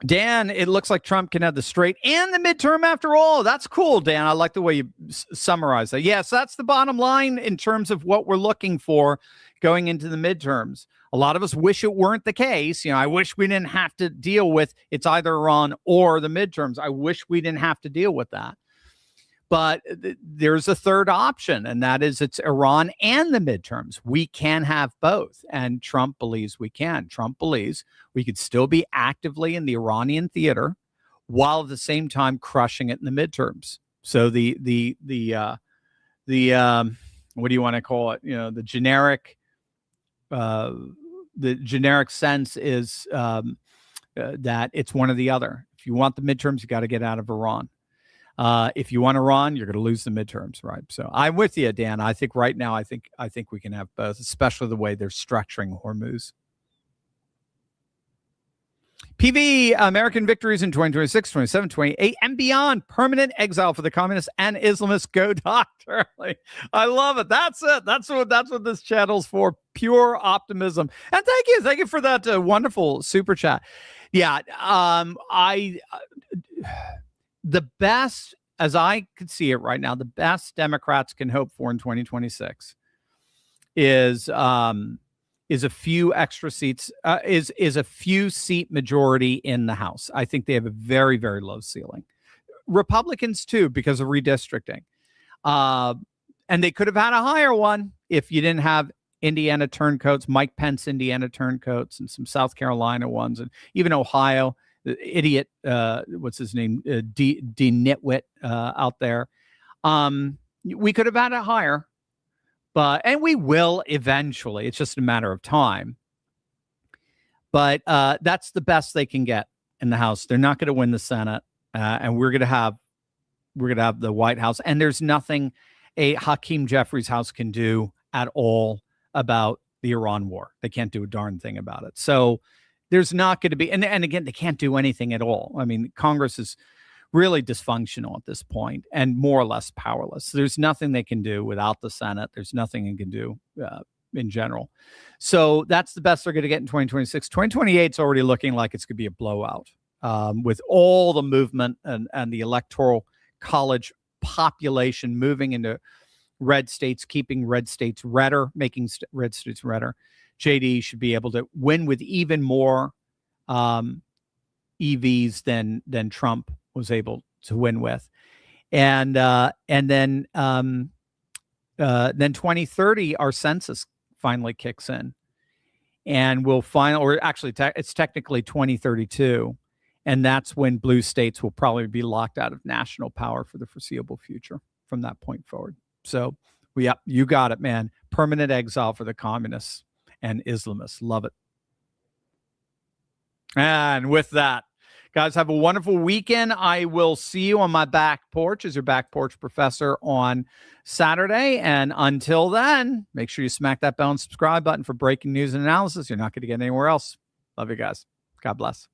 Dan, it looks like Trump can have the straight and the midterm after all. That's cool, Dan. I like the way you summarize that. Yes, that's the bottom line in terms of what we're looking for going into the midterms. A lot of us wish it weren't the case. I wish we didn't have to deal with it's either Iran or the midterms. I wish we didn't have to deal with that. But there's a third option, and that is it's Iran and the midterms. We can have both, and Trump believes we can. Trump believes we could still be actively in the Iranian theater while at the same time crushing it in the midterms. So the what do you want to call it? The generic sense is that it's one or the other. If you want the midterms, you got to get out of Iran. If you want Iran, you're going to lose the midterms, right? So I'm with you, Dan. I think right now, I think we can have both, especially the way they're structuring Hormuz. PV, American victories in 2026, 27, 28, and beyond. Permanent exile for the communists and Islamists. Go doctor. I love it. That's it. That's what this channel's for. Pure optimism. And thank you for that wonderful super chat. Yeah, the best as I could see it right now, the best Democrats can hope for in 2026 is a few extra seats, is a few seat majority in the House. I think they have a very, very low ceiling. Republicans too, because of redistricting. And they could have had a higher one if you didn't have Indiana turncoats, Mike Pence, Indiana turncoats, and some South Carolina ones, and even Ohio, the idiot, what's his name, D Nitwit out there. We could have had it higher, and we will eventually. It's just a matter of time. But that's the best they can get in the House. They're not going to win the Senate, and we're going to have the White House. And there's nothing a Hakeem Jeffries house can do at all about the Iran war. They can't do a darn thing about it. So there's not going to be, and again, they can't do anything at all. I mean, Congress is really dysfunctional at this point and more or less powerless. There's nothing they can do without the Senate. There's nothing they can do in general. So that's the best they're going to get in 2026. 2028 is already looking like it's going to be a blowout with all the movement and the electoral college population moving into red states, keeping red states redder, making red states redder. JD should be able to win with even more EVs than Trump was able to win with, and then 2030 our census finally kicks in, and we'll or actually it's technically 2032, and that's when blue states will probably be locked out of national power for the foreseeable future from that point forward. So, you got it, man. Permanent exile for the communists and Islamists. Love it. And with that, guys, have a wonderful weekend. I will see you on my back porch as your back porch professor on Saturday. And until then, make sure you smack that bell and subscribe button for breaking news and analysis. You're not going to get anywhere else. Love you guys. God bless.